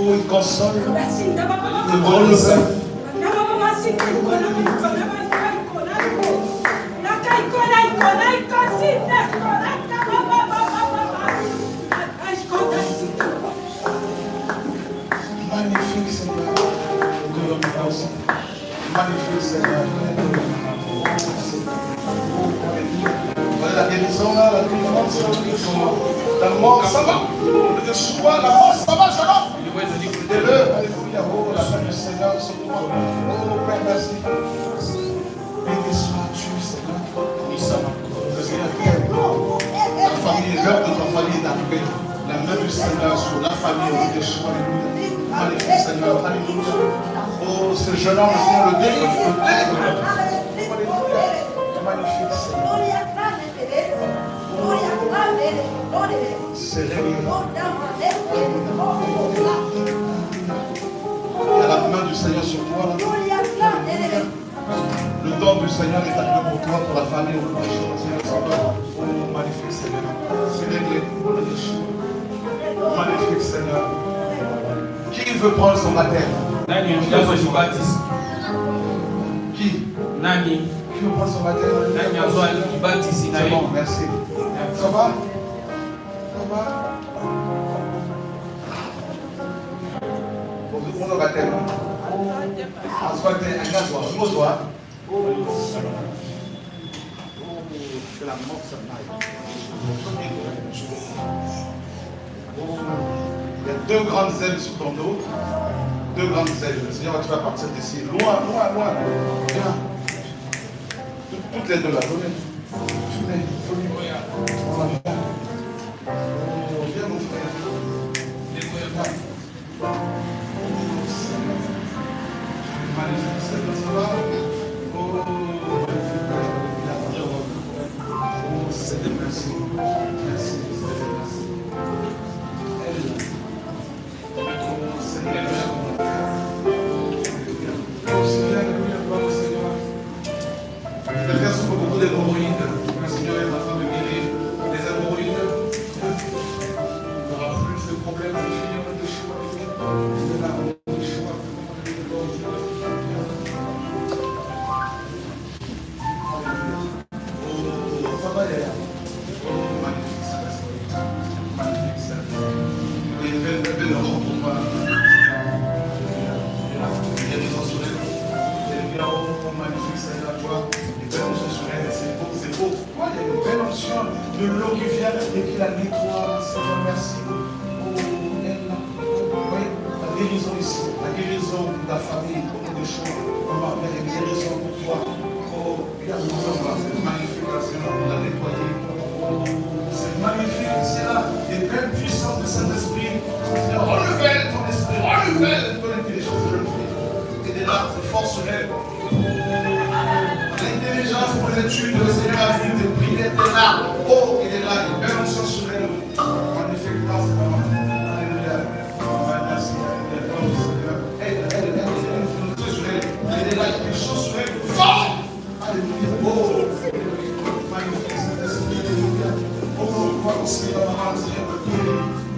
Il console, il renouvelle. Magnifique Seigneur, de l'homme aussi. Magnifique Seigneur, voilà la guérison, la délivrance, la mort, ça va. Le choix, la mort, ça va, ça va. Aidez-le, alléluia, oh, la paix du Seigneur sur toi. Oh, Père, merci. Béni sois-tu, Seigneur. Le Seigneur t'aime. Ta famille, l'heure de ta famille est arrivée. La main du Seigneur sur la famille, oh, des choix, alléluia. Magnifique Seigneur, alléluia. Oh, ce jeune homme, le Seigneur le délivre. Alléluia. Magnifique Seigneur. C'est réglé. Il y a la main du Seigneur sur toi. Le don du Seigneur est arrivé pour toi, pour la famille. Oh, magnifique Seigneur. C'est réglé. Magnifique Seigneur. Qui veut prendre son baptême? Nani? Qui veut prendre son baptême? Nani azwa libatisi na C'est ye. bon, merci. Ça va? Ça va? On a baptême. Assoite un gars, toi. C'est la mort, ça m'aille. Il y a 2 grandes ailes sur ton dos. 2 grandes ailes. Le Seigneur, tu vas partir d'ici. Loin, loin, loin. Viens. Toutes les 2 là. Venez, viens, mon frère. Magnifique, ça va? Oh, c'est merci. Merci, quelqu'un souffre beaucoup d'hémorroïdes. Le Seigneur est en train de guérir les hémorroïdes. Il n'y aura plus de problème. C'est fini, on est de chez moi. De l'eau qui vient et qui la nettoie, Seigneur, merci. Oh, oui, la guérison ici, la guérison de ta famille, beaucoup de choses. Maman, il y a une guérison pour toi. Oh, regarde, c'est magnifique, Seigneur, pour la nettoyer. C'est magnifique, c'est là, des belles puissances de Saint-Esprit. Seigneur, renouvelle ton esprit, renouvelle ton intelligence, jeune fille. Et de là, c'est fort sur elle. L'intelligence pour les études, le Seigneur a vu des prières, des larmes. Oh, il est là, il est bien ensemble sur elle. Magnifique, grâce à maman. Alléluia. Merci. Elle est là, il y a quelque chose sur elle. Fort! Alléluia. Oh, magnifique, Saint-Esprit. Alléluia. Oh, on voit aussi dans la main, Seigneur,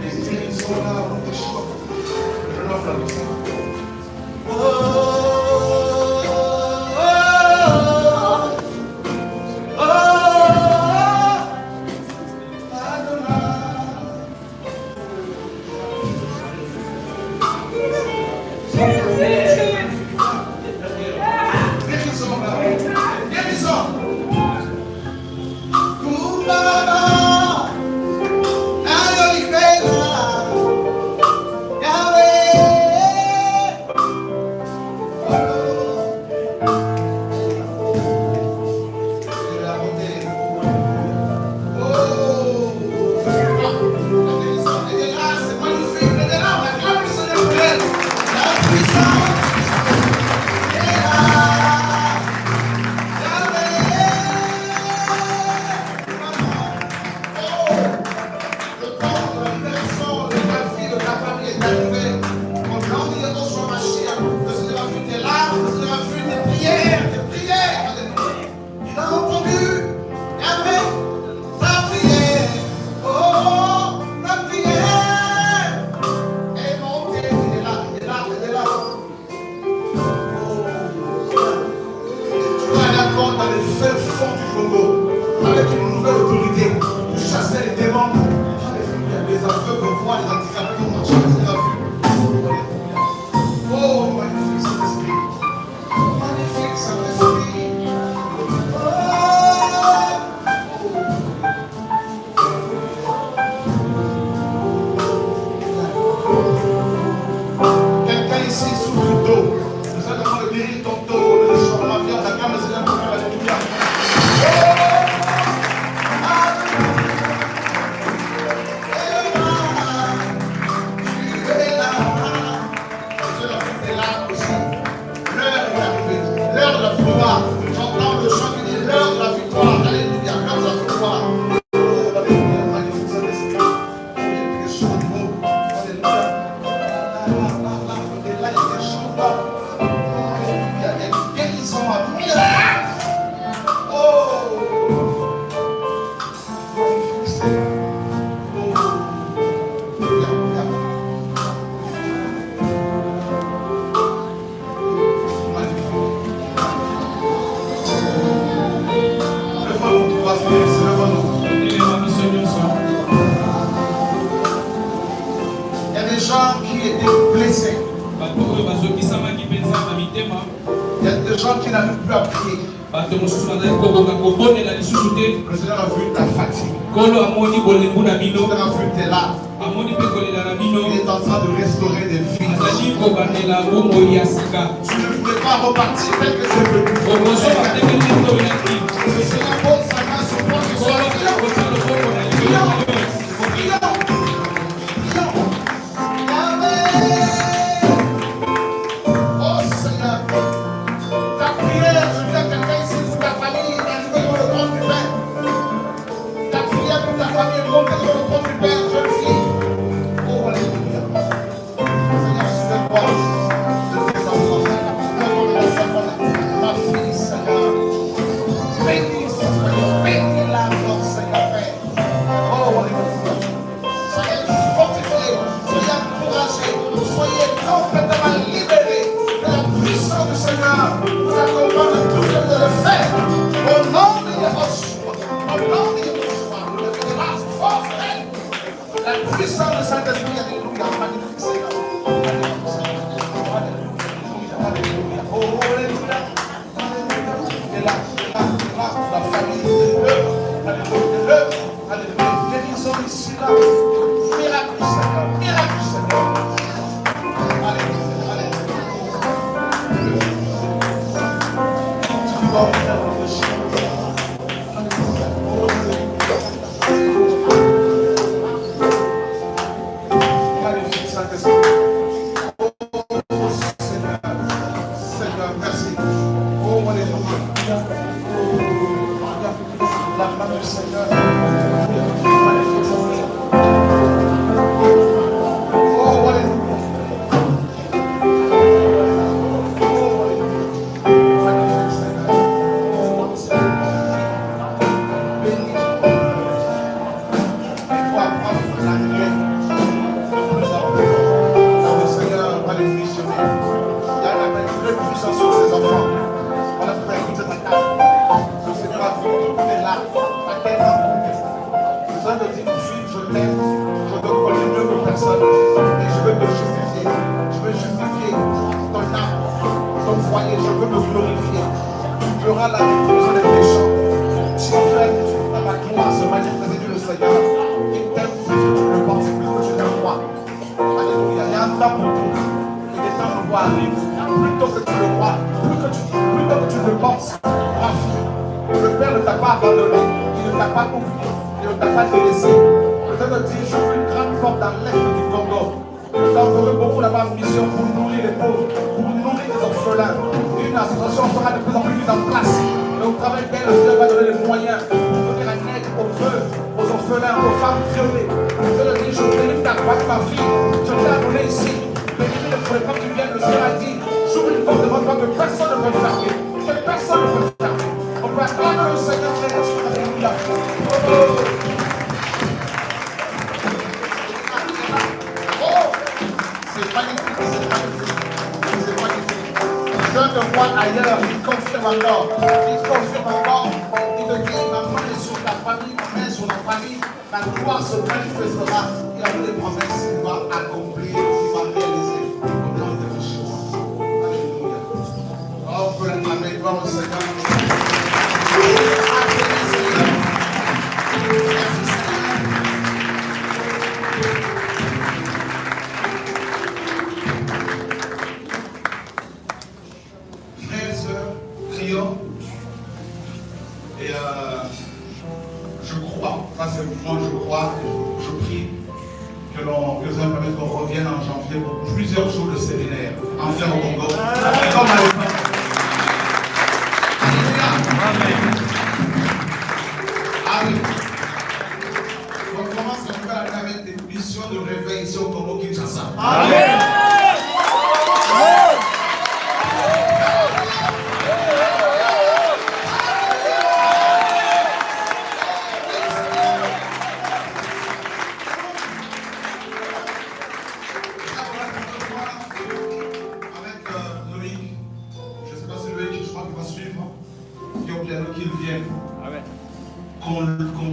les guérisons là, on est chaud. Je l'offre à vous. Oh! gens qui n'arrivent plus à prier. Le Seigneur a vu ta fatigue. Le Seigneur a vu tes larmes. Il est en train de restaurer des vies. Tu ne pouvais pas repartir tel que c'est venu. Le Seigneur pose sa main sur toi ce soir. Oh Seigneur, ta prière, je dis à quelqu'un ici pour ta famille, il est arrivé dans le trône du Père. Ta prière pour ta famille est montée dans le trône du Père, jeune fille. Oh, alléluia. Seigneur, souverain-toi de tes enfants. Souverain-toi de ma fille, Seigneur. Bénis son Seigneur, bénis-la, Lord, Seigneur, Père. Oh, alléluia. Soyez fortifiés, soyez encouragés, soyez complètement libérés de la puissance du Seigneur. Vous accompagnez de tout ce que vous allez faire. Au nom de Yeshua, au nom de Yeshua, vous devez grâce force, la puissance du Saint-Esprit, alléluia, magnifique Seigneur. Alléluia, alléluia, oh, alléluia, alléluia. Et là, la famille de l'œuvre, alléluia, alléluia, guérison ici, là. Miracle, Seigneur. Miracle, Seigneur. Alléluia. Alléluia. Tu vas faire le chien. Alléluia. Magnifique Saint-Esprit. Oh, Seigneur. Seigneur, merci. Oh, alléluia. Oh, la main du Seigneur. Magnifique Saint-Esprit.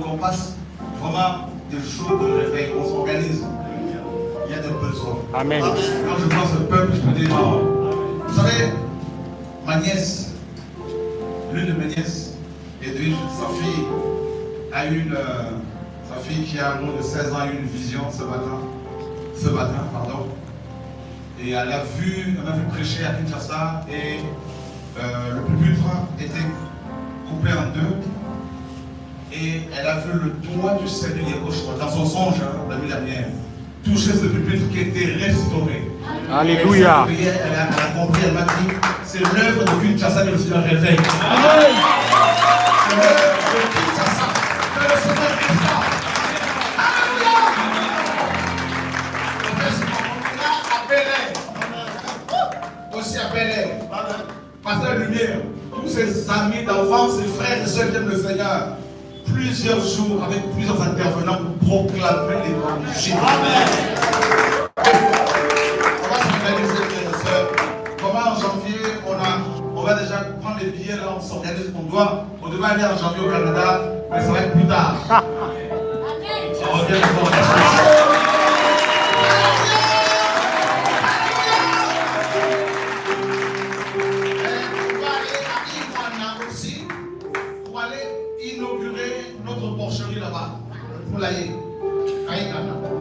Qu'on passe vraiment des jours de réveil, on s'organise. Il y a des besoins. Amen. Quand je pense au peuple, je me dis non. Vous savez, ma nièce, l'une de mes nièces, Edwige, sa fille qui a un moins de 16 ans a eu une vision ce matin, et elle a vu prêcher à Kinshasa et le pupitre était coupé en deux et elle a vu le doigt du Seigneur dans son songe la nuit dernière toucher ce pupitre qui était restauré. Alléluia. Elle a compris, elle m'a dit, c'est l'œuvre de Kinshasa que le Seigneur réveille. C'est l'œuvre de Kinshasa que le Seigneur restaure. Alléluia. Aussi à Bel Air, Pasteur Lumière, tous ses amis d'enfance, ses frères et sœurs qui aiment le Seigneur, plusieurs jours avec plusieurs intervenants pour proclamer l'évangile. Amen. On va s'organiser, frères et sœurs. Comment en janvier, on va déjà prendre les billets, là, on s'organise, on devait aller en janvier au Canada, mais ça va être plus tard. On revient encore.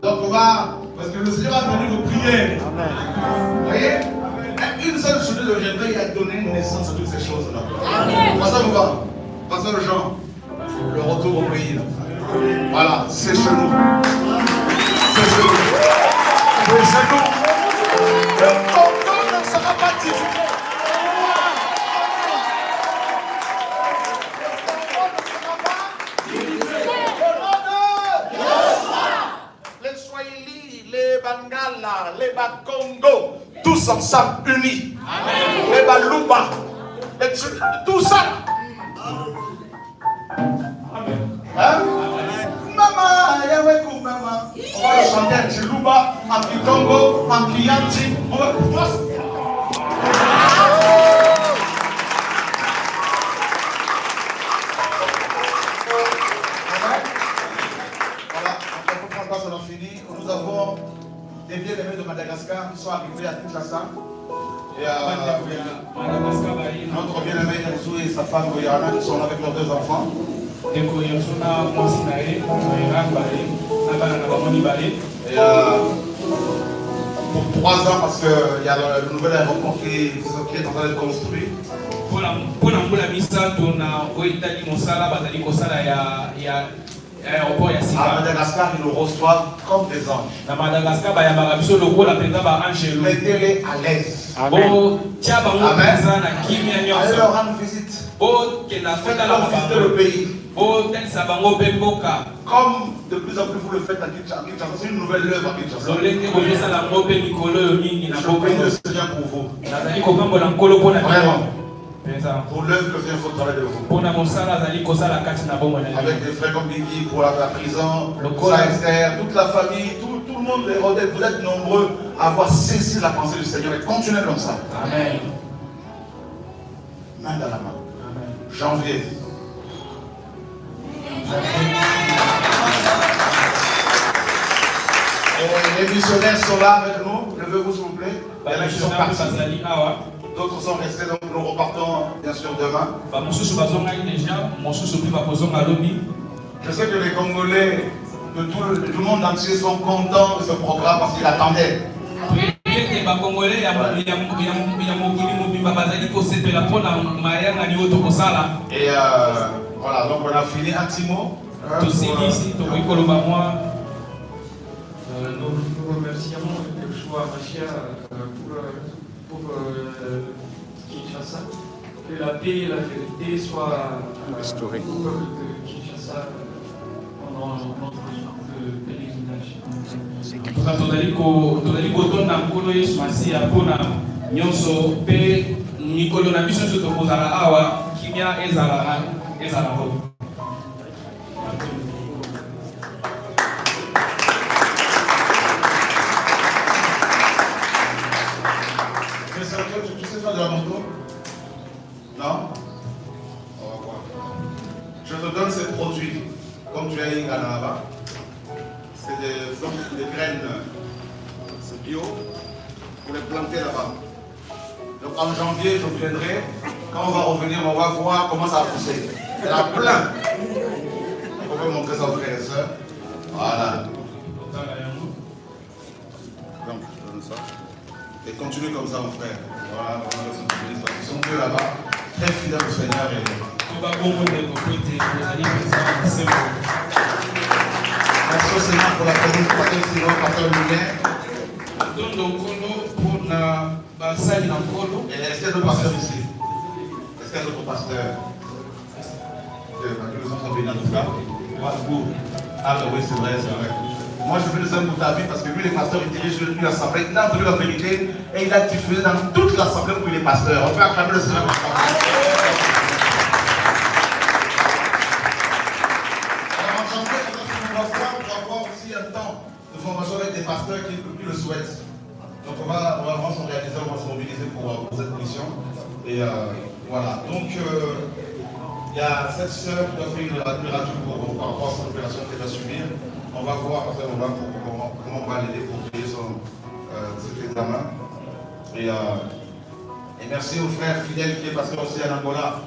Donc on va, parce que le Seigneur a donné vos prières. Vous voyez? Une seule journée de réveil a donné naissance à toutes ces choses-là. Pasteur vous va? Pasteur Jean, le retour au pays. Là. Voilà, c'est chez nous. C'est chez nous. C'est chez nous. Le Congo ne sera pas divisé. Les Congo, tous ensemble unis. Amen. Les Baluba, tout ça. Hein? Maman, Yahweh, maman. On va le chanter en Chiluba, en Kikongo, en Kiyanti. On va pouvoir. Voilà, on a fini. Nous avons des bien-aimés de Madagascar qui sont arrivés à Kinshasa. Et notre bien-aimé Yanzou et sa femme Goyana qui sont avec leurs deux enfants. Et pour 3 ans, parce qu'il y a le nouvel aéroport qui est en train d'être construit. À Madagascar, ils nous reçoivent comme des anges. Mettez-les à l'aise. Amen. Amen. Allez leur rendre visite. Faites-leur visiter le pays. Comme de plus en plus vous le faites à Kinshasa. C'est une nouvelle œuvre à Kinshasa. Je prie le Seigneur pour vous. Vraiment. Pour l'œuvre que vient faire travail de vous. Avec des frères comme Biggie pour la prison, Esther, toute la famille, tout le monde, vous êtes nombreux à avoir saisi la pensée du Seigneur et continuez comme ça. Amen. Main dans la main. Amen. Janvier. Et les missionnaires sont là avec nous. Levez-vous s'il vous plaît. Ils sont partis. D'autres sont restés, donc nous repartons bien sûr demain. Je sais que les Congolais de tout le monde entier sont contents de ce programme parce qu'ils attendaient. Et voilà, donc on a fini un petit mot. Nous remercions Yoshua Machia pour Kinshasa, que la paix et la vérité soient restaurées au peuple de Kinshasa pendant notre pèlerinage. Tu sais faire de la moto? Non? Je te donne ces produits, comme tu as eu là-bas. C'est des graines, c'est bio, pour les planter là-bas. Donc en janvier, je viendrai Quand on va revenir, on va voir comment ça va pousser. Il y en a plein. On peut montrer ça aux frères et sœurs. Voilà. Donc, je donne ça. Et continue comme ça, mon frère. Voilà, ils sont deux là-bas, très fidèles au Seigneur. Merci au Seigneur pour la présence du pasteur Sylvain, pasteur Lumière. Et est-ce qu'il y a d'autres pasteurs ici? Est-ce qu'il y a d'autres pasteurs? Nous sommes bénis en tout cas. Ah, oui, c'est vrai, c'est vrai. Moi, je veux le seul pour ta vie parce que lui, les pasteurs, il dirige l'assemblée. Il a entendu la vérité et il a diffusé dans toute l'assemblée pour les pasteurs. On peut acclamer le Seigneur pour ça. On va voir aussi un temps de formation avec des pasteurs qui le souhaitent. Donc, on va vraiment se réaliser, on va se mobiliser pour cette mission. Et voilà. Donc, il y a cette sœur qui a fait une radio par rapport à son opération qu'elle va subir. On va voir après comment on va l'aider pour payer cet examen. Et merci au frère fidèle qui est passé aussi à Angola,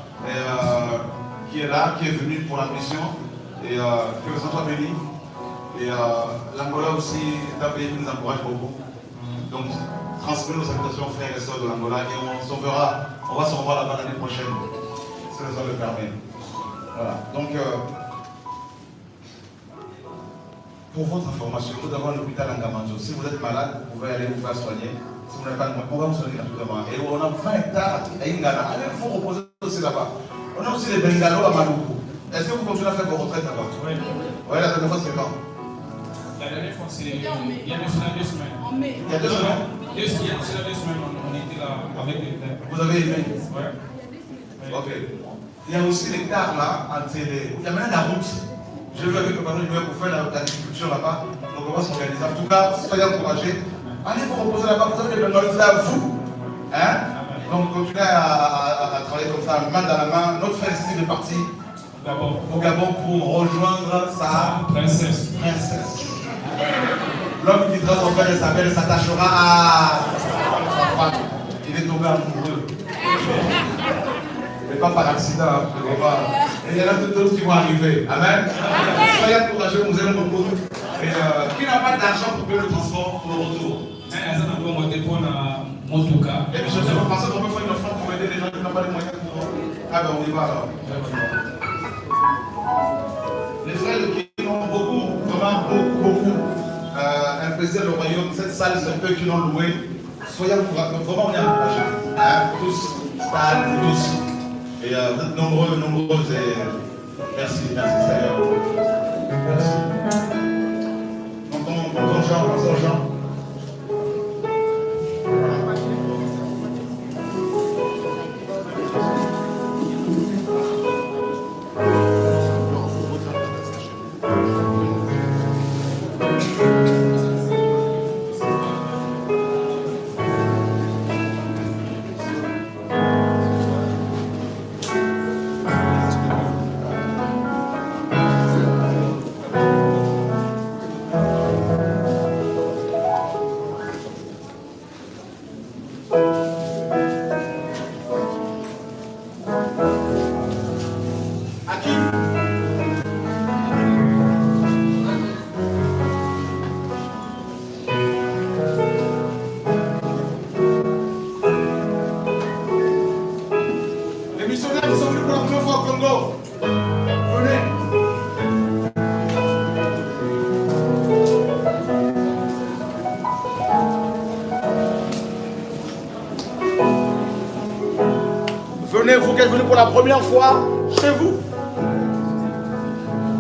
qui est là, qui est venu pour la mission. Et que le Seigneur soit béni. Et l'Angola aussi est un pays qui nous encourage beaucoup. Donc, transmettez nos salutations aux frères et sœurs de l'Angola et on va se revoir là-bas l'année prochaine, si le Seigneur le permet. Voilà. Donc, pour votre information, nous avons l'hôpital Angamanjo. Si vous êtes malade, vous pouvez aller vous faire soigner. Si vous n'avez pas de moyens, on va vous soigner gratuitement. Et on a 20 hectares à Ingana. Allez vous reposer aussi là-bas. On a aussi les bungalows à Maluku. Est-ce que vous continuez à faire vos retraites là-bas? Oui. Oui, la dernière fois, c'est quand? La dernière fois, c'est il y a 2 semaines. En mai. Il y a 2 semaines? Il y a 2 semaines, on était là avec les frères. Vous avez aimé? Oui. Ok. Il y a aussi l'hectare là, il y a même la route. J'ai vu avec le patron du maire pour faire l'agriculture là-bas. Donc on va s'organiser. En tout cas, soyez encouragés. Allez vous reposer là-bas. Vous avez des bungalows à vous. Hein? Donc continuez à travailler comme ça, main dans la main. Notre frère ici est parti au Gabon pour rejoindre sa princesse. L'homme qui quittera son père et sa mère s'attachera à sa femme. Il est tombé amoureux. Mais pas par accident. Et il y en a d'autres qui vont arriver. Amen. Soyez encouragés, nous allons beaucoup. Et qui n'a pas d'argent pour payer le transport pour le retour? Et puis je ne pense qu'on peut faire une offrande pour aider les gens qui n'ont pas les moyens pour. Ah ben on y va alors. Les frères qui ont beaucoup, vraiment beaucoup investi le royaume, cette salle c'est eux qui l'ont loué. Soyez encouragés, vraiment on est encouragés. Tous, stade, tous. Et vous êtes nombreuses et merci Seigneur. Merci. Tonton Jean. Vous qui êtes venu pour la première fois chez vous.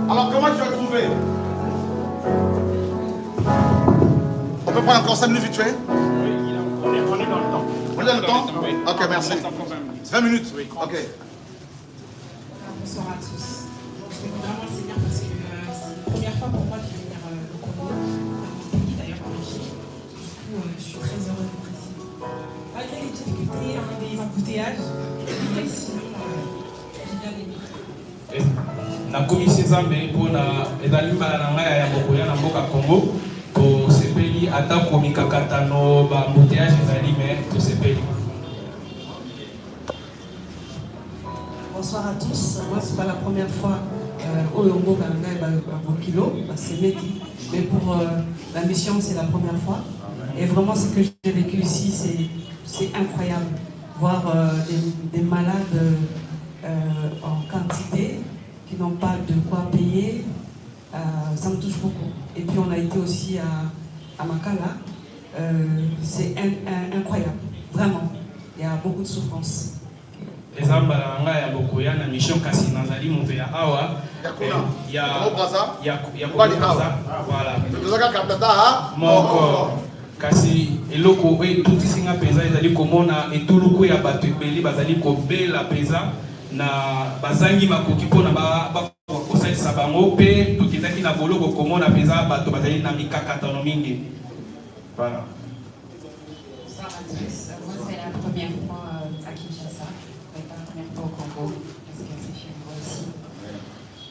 Alors comment tu as trouvé? On peut prendre encore 5 minutes vite fait? Oui, on est dans le temps. On est dans le temps? Ok, merci. 20 minutes? Oui. Ok. Bonsoir à tous. Je vais vraiment le Seigneur parce que c'est la première fois pour moi de venir au Congo, dans mon pays d'ailleurs d'origine. Du coup, je suis très heureuse de préciser. Malgré les difficultés, des embouteillages, sinon, j'ai bien aimé. nakomisi nzambe mpona ezali mbala na ngai ya bokoya na mboka Congo tosepeli ata komikakatano bambuteyage ezali me tosepeli Bonsoir à tous. Moi, c'est pas la première fois au Longo Kilo, c'est Mehdi. Mais pour la mission, c'est la première fois. Et vraiment, ce que j'ai vécu ici, c'est incroyable. Voir des malades en quantité, qui n'ont pas de quoi payer, ça me touche beaucoup. Et puis, on a été aussi à Makala. C'est incroyable, vraiment. Il y a beaucoup de souffrance. Les ambalanga ya bokoya na mission kasi nazali moto ya awa ya voilà moko kasi eloko tuti singa peza ezali komona etuluku ya bato ebele bazali kobela peza na bazangi makoki mpona kosalisa bango mpe tokendaki na boloko komona peza bato bazali na mikakatano mingi. Voilà. Bonsoir à tous. Moi, c'est la première fois à Kinshasa. C'est pas la première fois au Congo, parce que c'est chez moi aussi.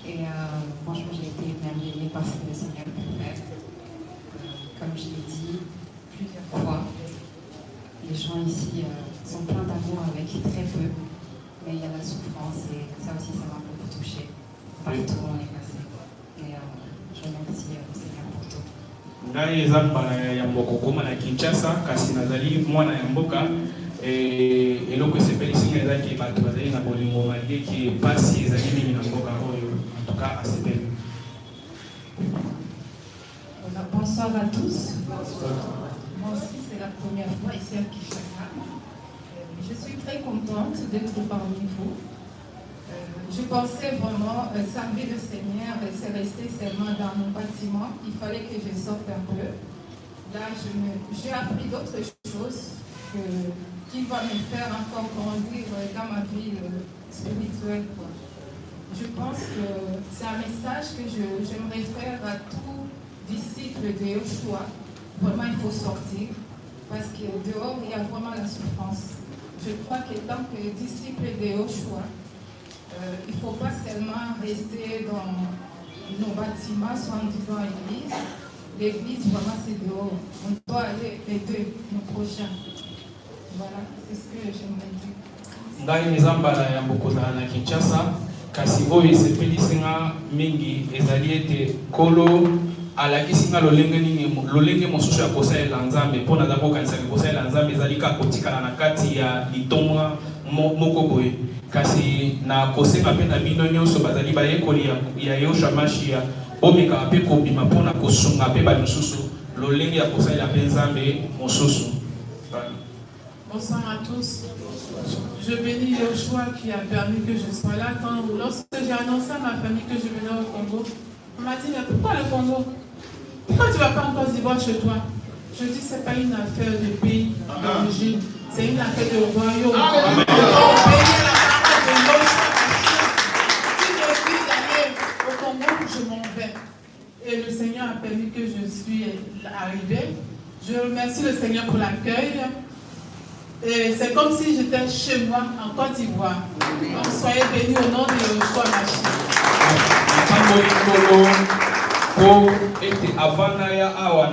Et franchement, j'ai été émerveillée par ce que le Seigneur peut faire. Comme je l'ai dit plusieurs fois, les gens ici sont pleins d'amour avec très peu, mais il y a la souffrance et ça aussi, ça m'a beaucoup touchée. Partout où on est passé. Et je remercie le Seigneur pour tout. Ngai eza mbala ya mboko koma na Kinshasa kasi nazali mwana ya mboka eloko esepelisi nga ezaki bato bazali na bolingo malgré ki pasi ezali mingi na mboka oyo en tout cas asepeli. Bonsoir à tous. Moi aussi c'est la première fois ici à Kinshasa. Je suis très contente d'être parmi vous. Je pensais vraiment servir le Seigneur, c'est resté seulement dans mon bâtiment. Il fallait que je sorte un peu. Là, j'ai appris d'autres choses qui vont me faire encore grandir dans ma vie spirituelle. Je pense que c'est un message que j'aimerais faire à tout disciple de Yoshua. Vraiment, il faut sortir parce que dehors, il y a vraiment la souffrance. Je crois que tant que disciple de Yoshua, il ne faut pas seulement rester dans nos bâtiments, soit en disant l'église. L'église, vraiment, c'est dehors. On doit aller aider nos prochains. Voilà, c'est ce que j'aimerais dire. Ngai ezambala ya mbokozala na Kinshasa kasi oyo esepelisi nga mingi ezali ete kolo alakisi nga lolenge mosusu ya kosalela Nzambe mpo naza kokanisa kosalela Nzambe ezali kaka kotikala na kati ya litomwa moko boye kasi na kosenga mpe na bino nyonso bazali bayekoli ya Yoshua Mashiach bomekaka mpe kobima mpona kosunga mpe bamosusu lolenge ya kosalela mpe Nzambe mosusu. Bonsoir à tous. Je bénis Yoshua qui a permis que je sois là. Lorsque j'ai annoncé à ma famille que je venais au Congo, on m'a dit, mais pourquoi le Congo? Pourquoi tu ne vas pas en Côte d'Ivoire chez toi? Je dis, ce n'est pas une affaire de pays d'origine, c'est une affaire de royaume. On bénit la parole de Yoshua. Si je suis allée au Congo, je m'en vais. Et le Seigneur a permis que je suis arrivée. Je remercie le Seigneur pour l'accueil. Et c'est comme si j'étais chez moi en Côte d'Ivoire. Donc soyez bénis au nom de Yoshua Mashiach. Po ete avana ya awa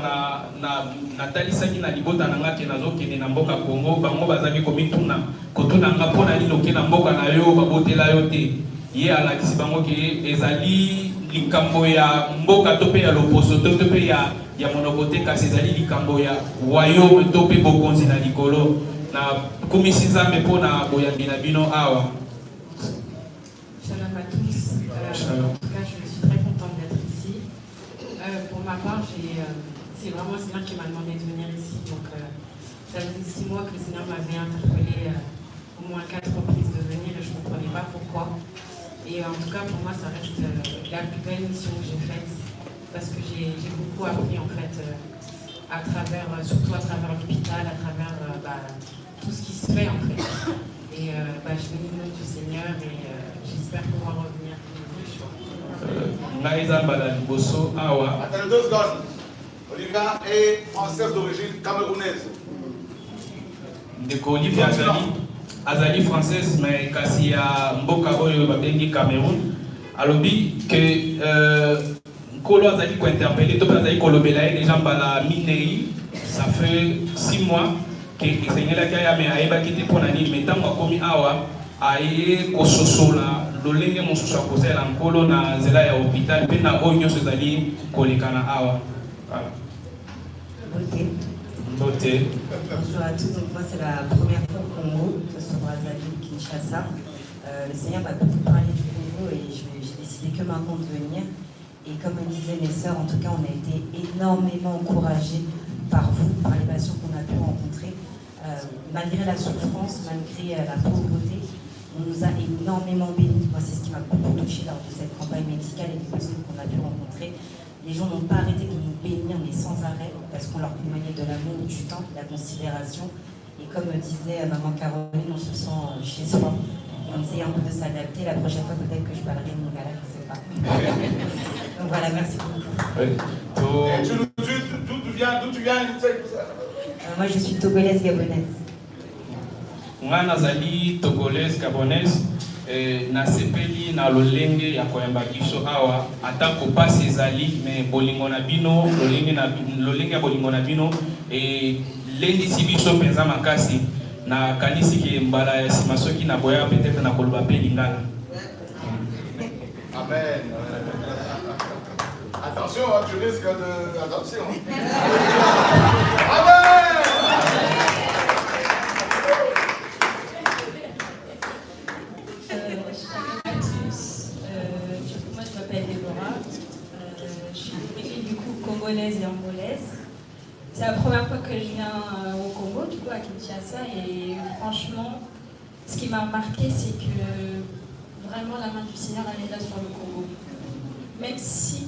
na talisaki na libota na nga ke nazokende na mboka Congo bango bazali komituna kotuna nga mpona nini oke na mboka na yo babotela yo te ye alakisi bango ke ezali likambo ya mboka to mpe ya loposo to mpe ya monoko te kasi ezali likambo ya royaume to mpe bokonzi na likolo na komisi Nzambe mpona boyambi na bino awa. Shalom à tous. En tout cas, je suis très contente d'être ici. Pour ma part, c'est vraiment le Seigneur qui m'a demandé de venir ici. Donc, ça faisait 6 mois que le Seigneur m'avait interpellé au moins 4 reprises de venir et je ne comprenais pas pourquoi. Et en tout cas, pour moi, ça reste la plus belle mission que j'ai faite parce que j'ai beaucoup appris en fait à travers, surtout à travers l'hôpital, à travers tout ce qui se fait en fait. Et je bénis le nom du Seigneur et j'espère pouvoir revenir pour le choix. Attendez 2 secondes. Olivia est française d'origine camerounaise. Ndeko Olivia azali française mais kasi ya mboka oyo babengi Cameroun. Alobi que Kolo azali ko interpeller to azali ko lobela déjà mbala minei ça fait 6 mois que Seigneur a ya me ayeba kiti pona nini metango akomi awa aye kososola lolenge mosusu akozela nkolo na nzela ya hôpital mpe na oyo nyonso ezali kolekana awa. Beauté. Bonjour à tous, donc moi c'est la première fois au Congo, sur Brazzaville, Kinshasa. Le Seigneur m'a beaucoup parlé du Congo et j'ai décidé que maintenant de venir. Et comme me disaient mes sœurs, en tout cas on a été énormément encouragés par vous, par les patients qu'on a pu rencontrer. Malgré la souffrance, malgré la pauvreté, on nous a énormément bénis. Moi c'est ce qui m'a beaucoup touché lors de cette campagne médicale et des personnes qu'on a pu rencontrer. Les gens n'ont pas arrêté de nous bénir, mais sans arrêt, parce qu'on leur témoignait de l'amour, du temps, de la considération. Et comme disait maman Caroline, on se sent chez soi. Et on essaye un peu de s'adapter. La prochaine fois, peut-être que je parlerai de Lingala, je ne sais pas. Donc voilà, merci beaucoup. D'où tu viens? Moi, je suis togolaise gabonaise. Moi, nazali togolaise gabonaise. Na sepeli na lolenge ya koyamba biso awa atako pasi ezali me bolingo na bino lolenge ya bolingo na bino lendisi biso penza makasi na kanisi ke mbala ya sima soki na boya peut-être na koloba pe lingala. Amen. Attention, tu risques de... Attention. Amen. Congolaise et angolaise. C'est la première fois que je viens au Congo, du coup à Kinshasa, et franchement, ce qui m'a marqué, c'est que vraiment la main du Seigneur elle est là sur le Congo. Même si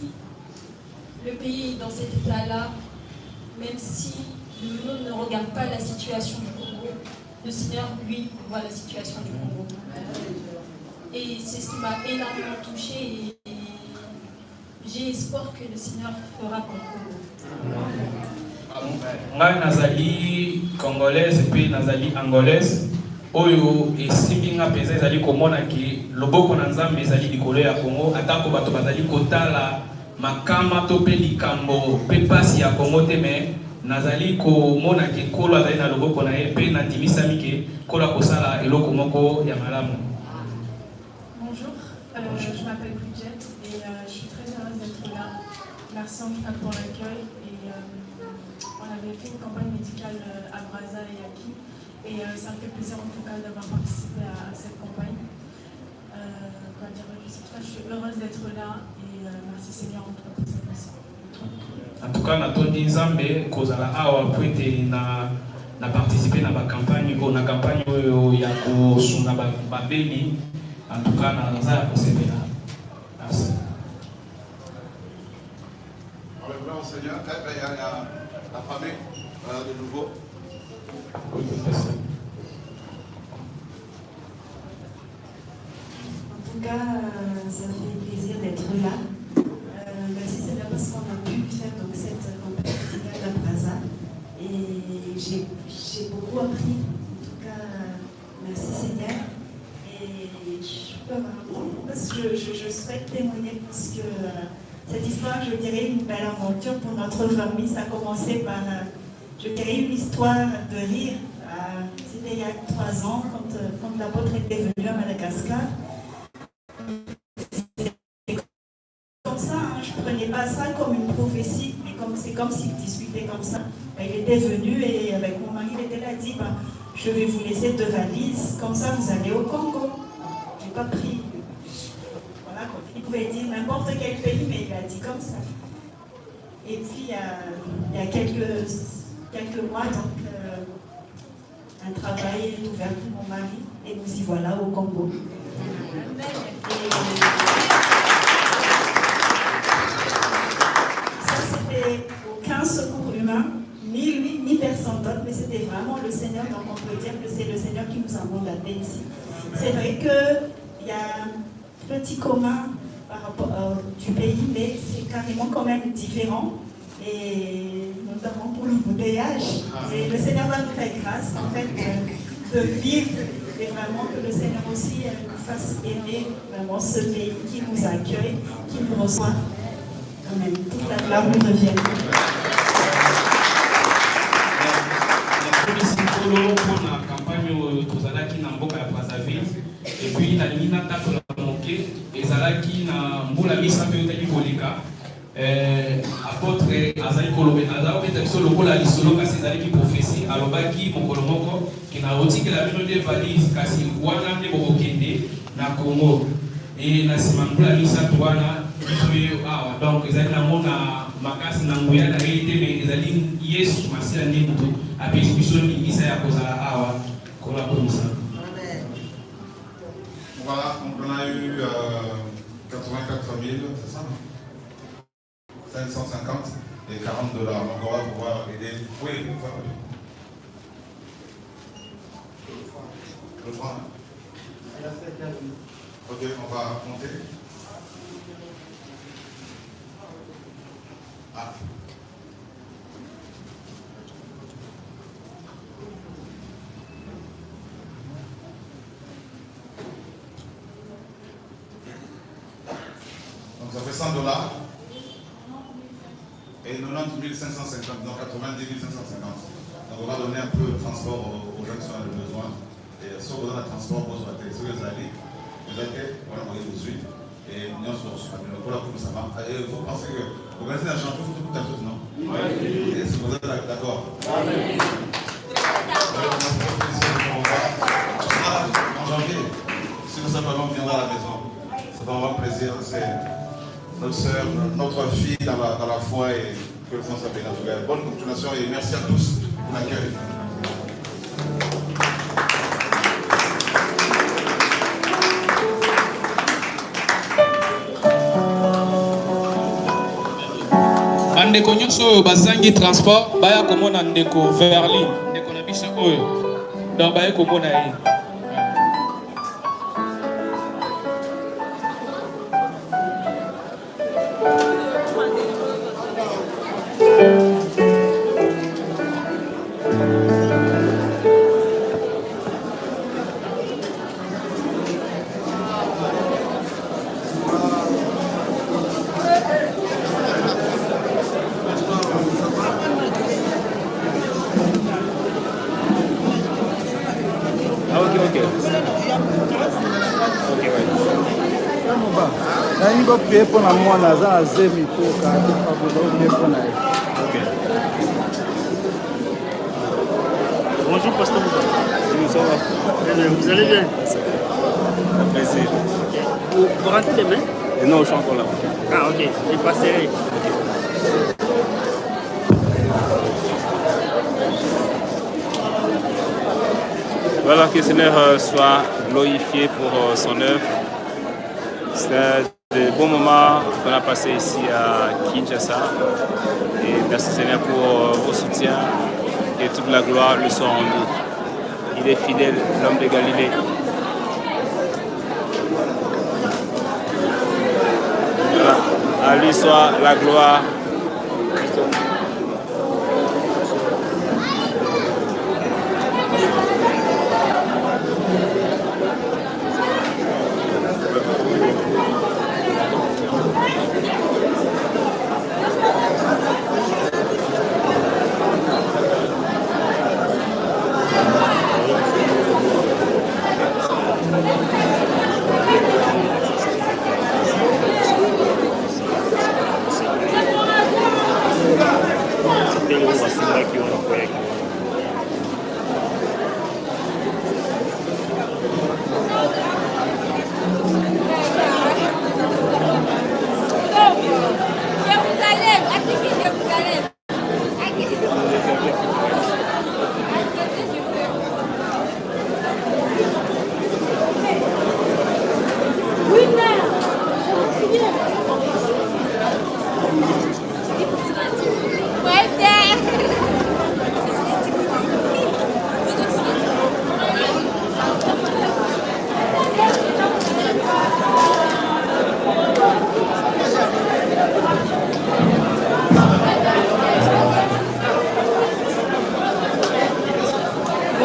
le pays est dans cet état-là, même si le monde ne regarde pas la situation du Congo, le Seigneur, lui, voit la situation du Congo. Et c'est ce qui m'a énormément touchée. Et j'ai espoir que le Seigneur fera comme Congo. Moi, nazali congolaise puis nazali angolaise. Oyo esimbi nga peza ezali komona ki loboko na Nzambe ezali likolo ya Congo atako bato bazali kotala makama to pe likambo pe pasi ya Congo te me nazali komona ki kolo azali na loboko na ye pe na ndimisami ke kolo akosala eloko moko ya malamu. Bonjour, je m'appelle Bridget et je suis très heureuse d'être là. Merci en tout cas pour l'accueil. On avait fait une campagne médicale à Brazza et à Ki. Et ça me fait plaisir en tout cas d'avoir participé à cette campagne. Je suis heureuse d'être là et merci Seigneur en tout cas pour cette mission. En tout cas, natondi Nzambe kozala awa po ete na participer na ba campagne ko na campagne oyo ya kosunga babeli. En tout cas, na za kosepela. Merci. Alors, Seigneur, il y a la famille de nouveau. En tout cas, ça fait plaisir d'être là. Merci Seigneur parce qu'on a pu faire donc, cette campagne médicale à Brazza. Et j'ai beaucoup appris. En tout cas, merci Seigneur. Et je peux parce que je souhaite témoigner parce que cette histoire, je dirais, une belle aventure pour notre famille. Ça a commencé par, je dirais, une histoire de rire. C'était il y a 3 ans, quand l'apôtre était venu à Madagascar. Comme ça, hein, je ne prenais pas ça comme une prophétie, mais c'est comme s'il discutait comme ça. Il était venu et avec mon mari, il était là, il dit, je vais vous laisser 2 valises, comme ça vous allez au Congo. Je n'ai pas pris. Voilà, il pouvait dire n'importe quel pays, mais il a dit comme ça. Et puis, il y a quelques mois, donc, un travail est ouvert pour mon mari, et nous y voilà au Congo. Ça, c'était aucun secours humain, ni lui, ni personne d'autre, mais c'était vraiment le Seigneur, donc on peut dire que c'est le Seigneur qui nous a mandatés ici. C'est vrai qu'il y a un petit commun par rapport du pays, mais c'est carrément quand même différent, et notamment pour l'embouteillage. Et le Seigneur va nous faire grâce, en fait, de vivre, et vraiment que le Seigneur aussi nous fasse aimer vraiment ce pays qui nous accueille, qui nous reçoit. Amen. Toute la gloire nous revient. Pour la campagne tozalaki na mboka ya Brazzaville et puis na nina tato la moke ezalaki na mbula misa pe otaki koleka apôtre azali kolobe azali obeta biso lokola lisolo kasi ezalaki prophétie alobaki mokolo moko ke na otikela bino de valise kasi wana nde bokokende na Congo et na nsima mbula misato wana biso ye awa donc ezali nango na makasi na nguya na ye te me ezali yesu masila nde moto apesi biso mingisa ya kozala awa kola komisa. Voilà, donc on a eu 84 000, c'est ça? 550 et $40. Donc on va pouvoir aider. Oui, le franc. Ok, on va monter. Ah. Donc ça fait $100 et 90 550, donc 90 550. Donc on va donner un peu de transport aux gens qui sont dans le besoin. Et si on donne le transport, vous allez voilà, on vous suit. Et nous sommes sur le pour ça va. Il faut penser que organiser la chanson, il faut tout à tout, non? Oui. Et si vous êtes d'accord? Oui. En janvier, si nous simplement viendra à la maison, ça va avoir plaisir. C'est notre soeur, notre fille dans la foi et que le Seigneur soit béni. Bonne continuation et merci à tous pour l'accueil. Ndeko nyonso oyo bazangi transport baya komona ndeko Verli ndeko na biso oyo donc baya komona ye. Pour la moi, bonjour, pasteur. Vous allez bien? Un plaisir. Vous rentrez demain? Non, je suis encore là. Ah, ok. Je passerai. Voilà, que le Seigneur soit glorifié pour son œuvre. C'est de bons moments qu'on a passé ici à Kinshasa. Et merci Seigneur pour vos soutiens et toute la gloire le soit en nous. Il est fidèle, l'homme de Galilée. Voilà. À lui soit la gloire.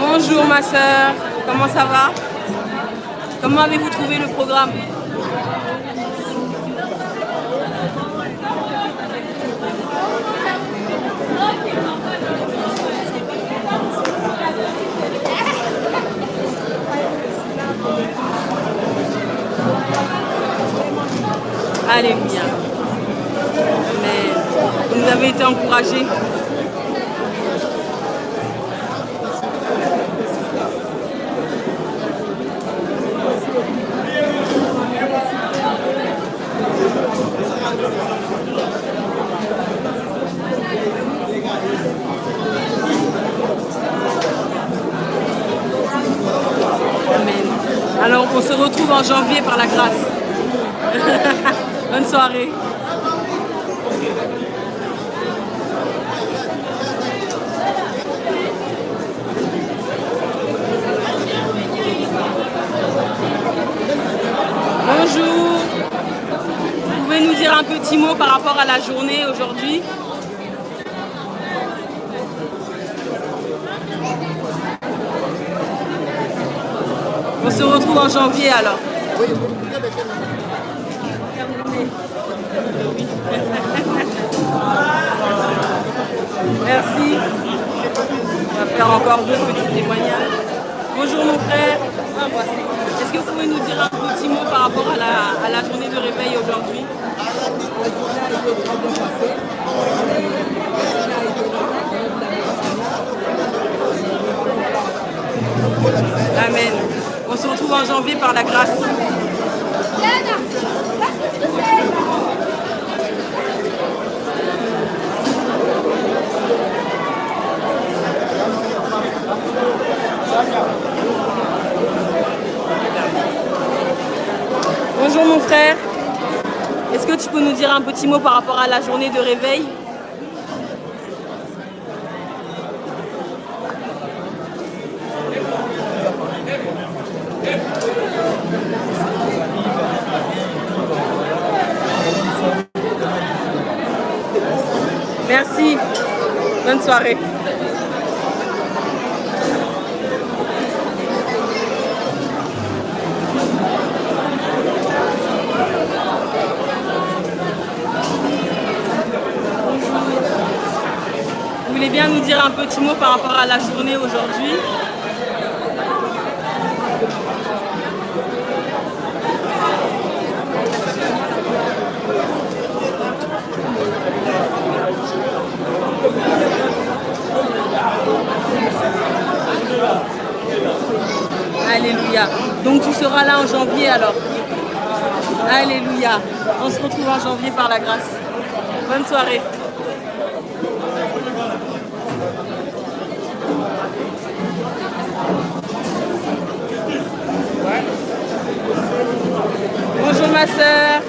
Bonjour ma soeur, comment ça va? Comment avez-vous trouvé le programme? Alléluia. Amen. Vous avez été encouragés. Alors on se retrouve en janvier par la grâce. Bonne soirée. Bonjour. Vous pouvez nous dire un petit mot par rapport à la journée aujourd'hui? On se retrouve en janvier alors. Merci. On va faire encore deux petits témoignages. Bonjour mon frère. Est-ce que vous pouvez nous dire un petit mot par rapport à la journée de réveil aujourd'hui? Amen. On se retrouve en janvier par la grâce. Bonjour mon frère. Est-ce que tu peux nous dire un petit mot par rapport à la journée de réveil? Merci. Bonne soirée. Vous voulez bien nous dire un petit mot par rapport à la journée aujourd'hui? Alléluia. Donc tu seras là en janvier alors. Alléluia. On se retrouve en janvier par la grâce. Bonne soirée. Bonjour ma sœur.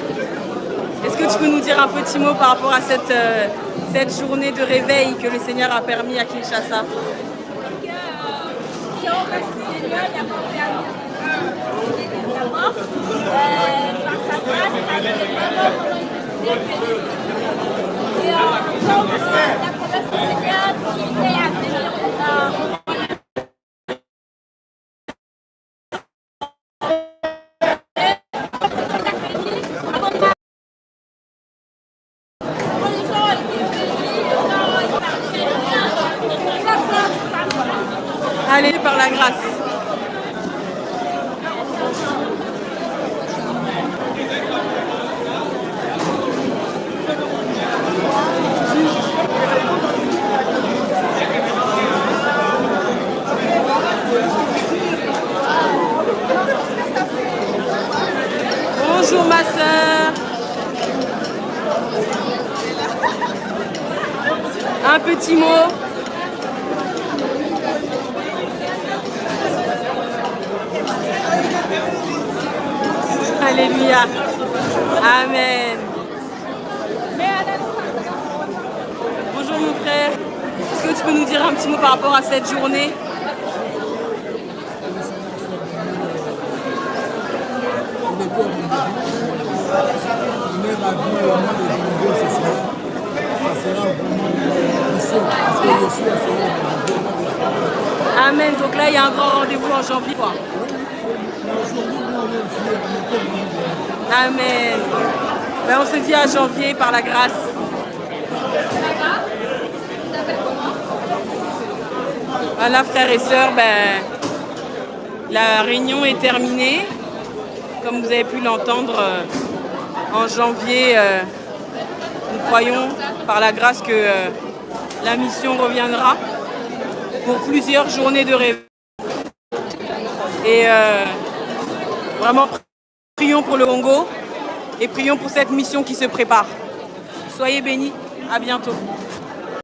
Est-ce que tu peux nous dire un petit mot par rapport à cette journée de réveil que le Seigneur a permis à Kinshasa? Allez par la grâce. Bonjour ma sœur. Un petit mot. Alléluia. Amen. Bonjour mon frère. Est-ce que tu peux nous dire un petit mot par rapport à cette journée? Amen. Donc là, il y a un grand rendez-vous en janvier, quoi. Amen. Ben, on se dit à janvier par la grâce. Voilà, frères et sœurs, ben, la réunion est terminée. comme vous avez pu l'entendre, en janvier, nous croyons par la grâce que la mission reviendra pour plusieurs journées de réveil. Et vraiment, prions pour le Congo et prions pour cette mission qui se prépare. Soyez bénis, à bientôt.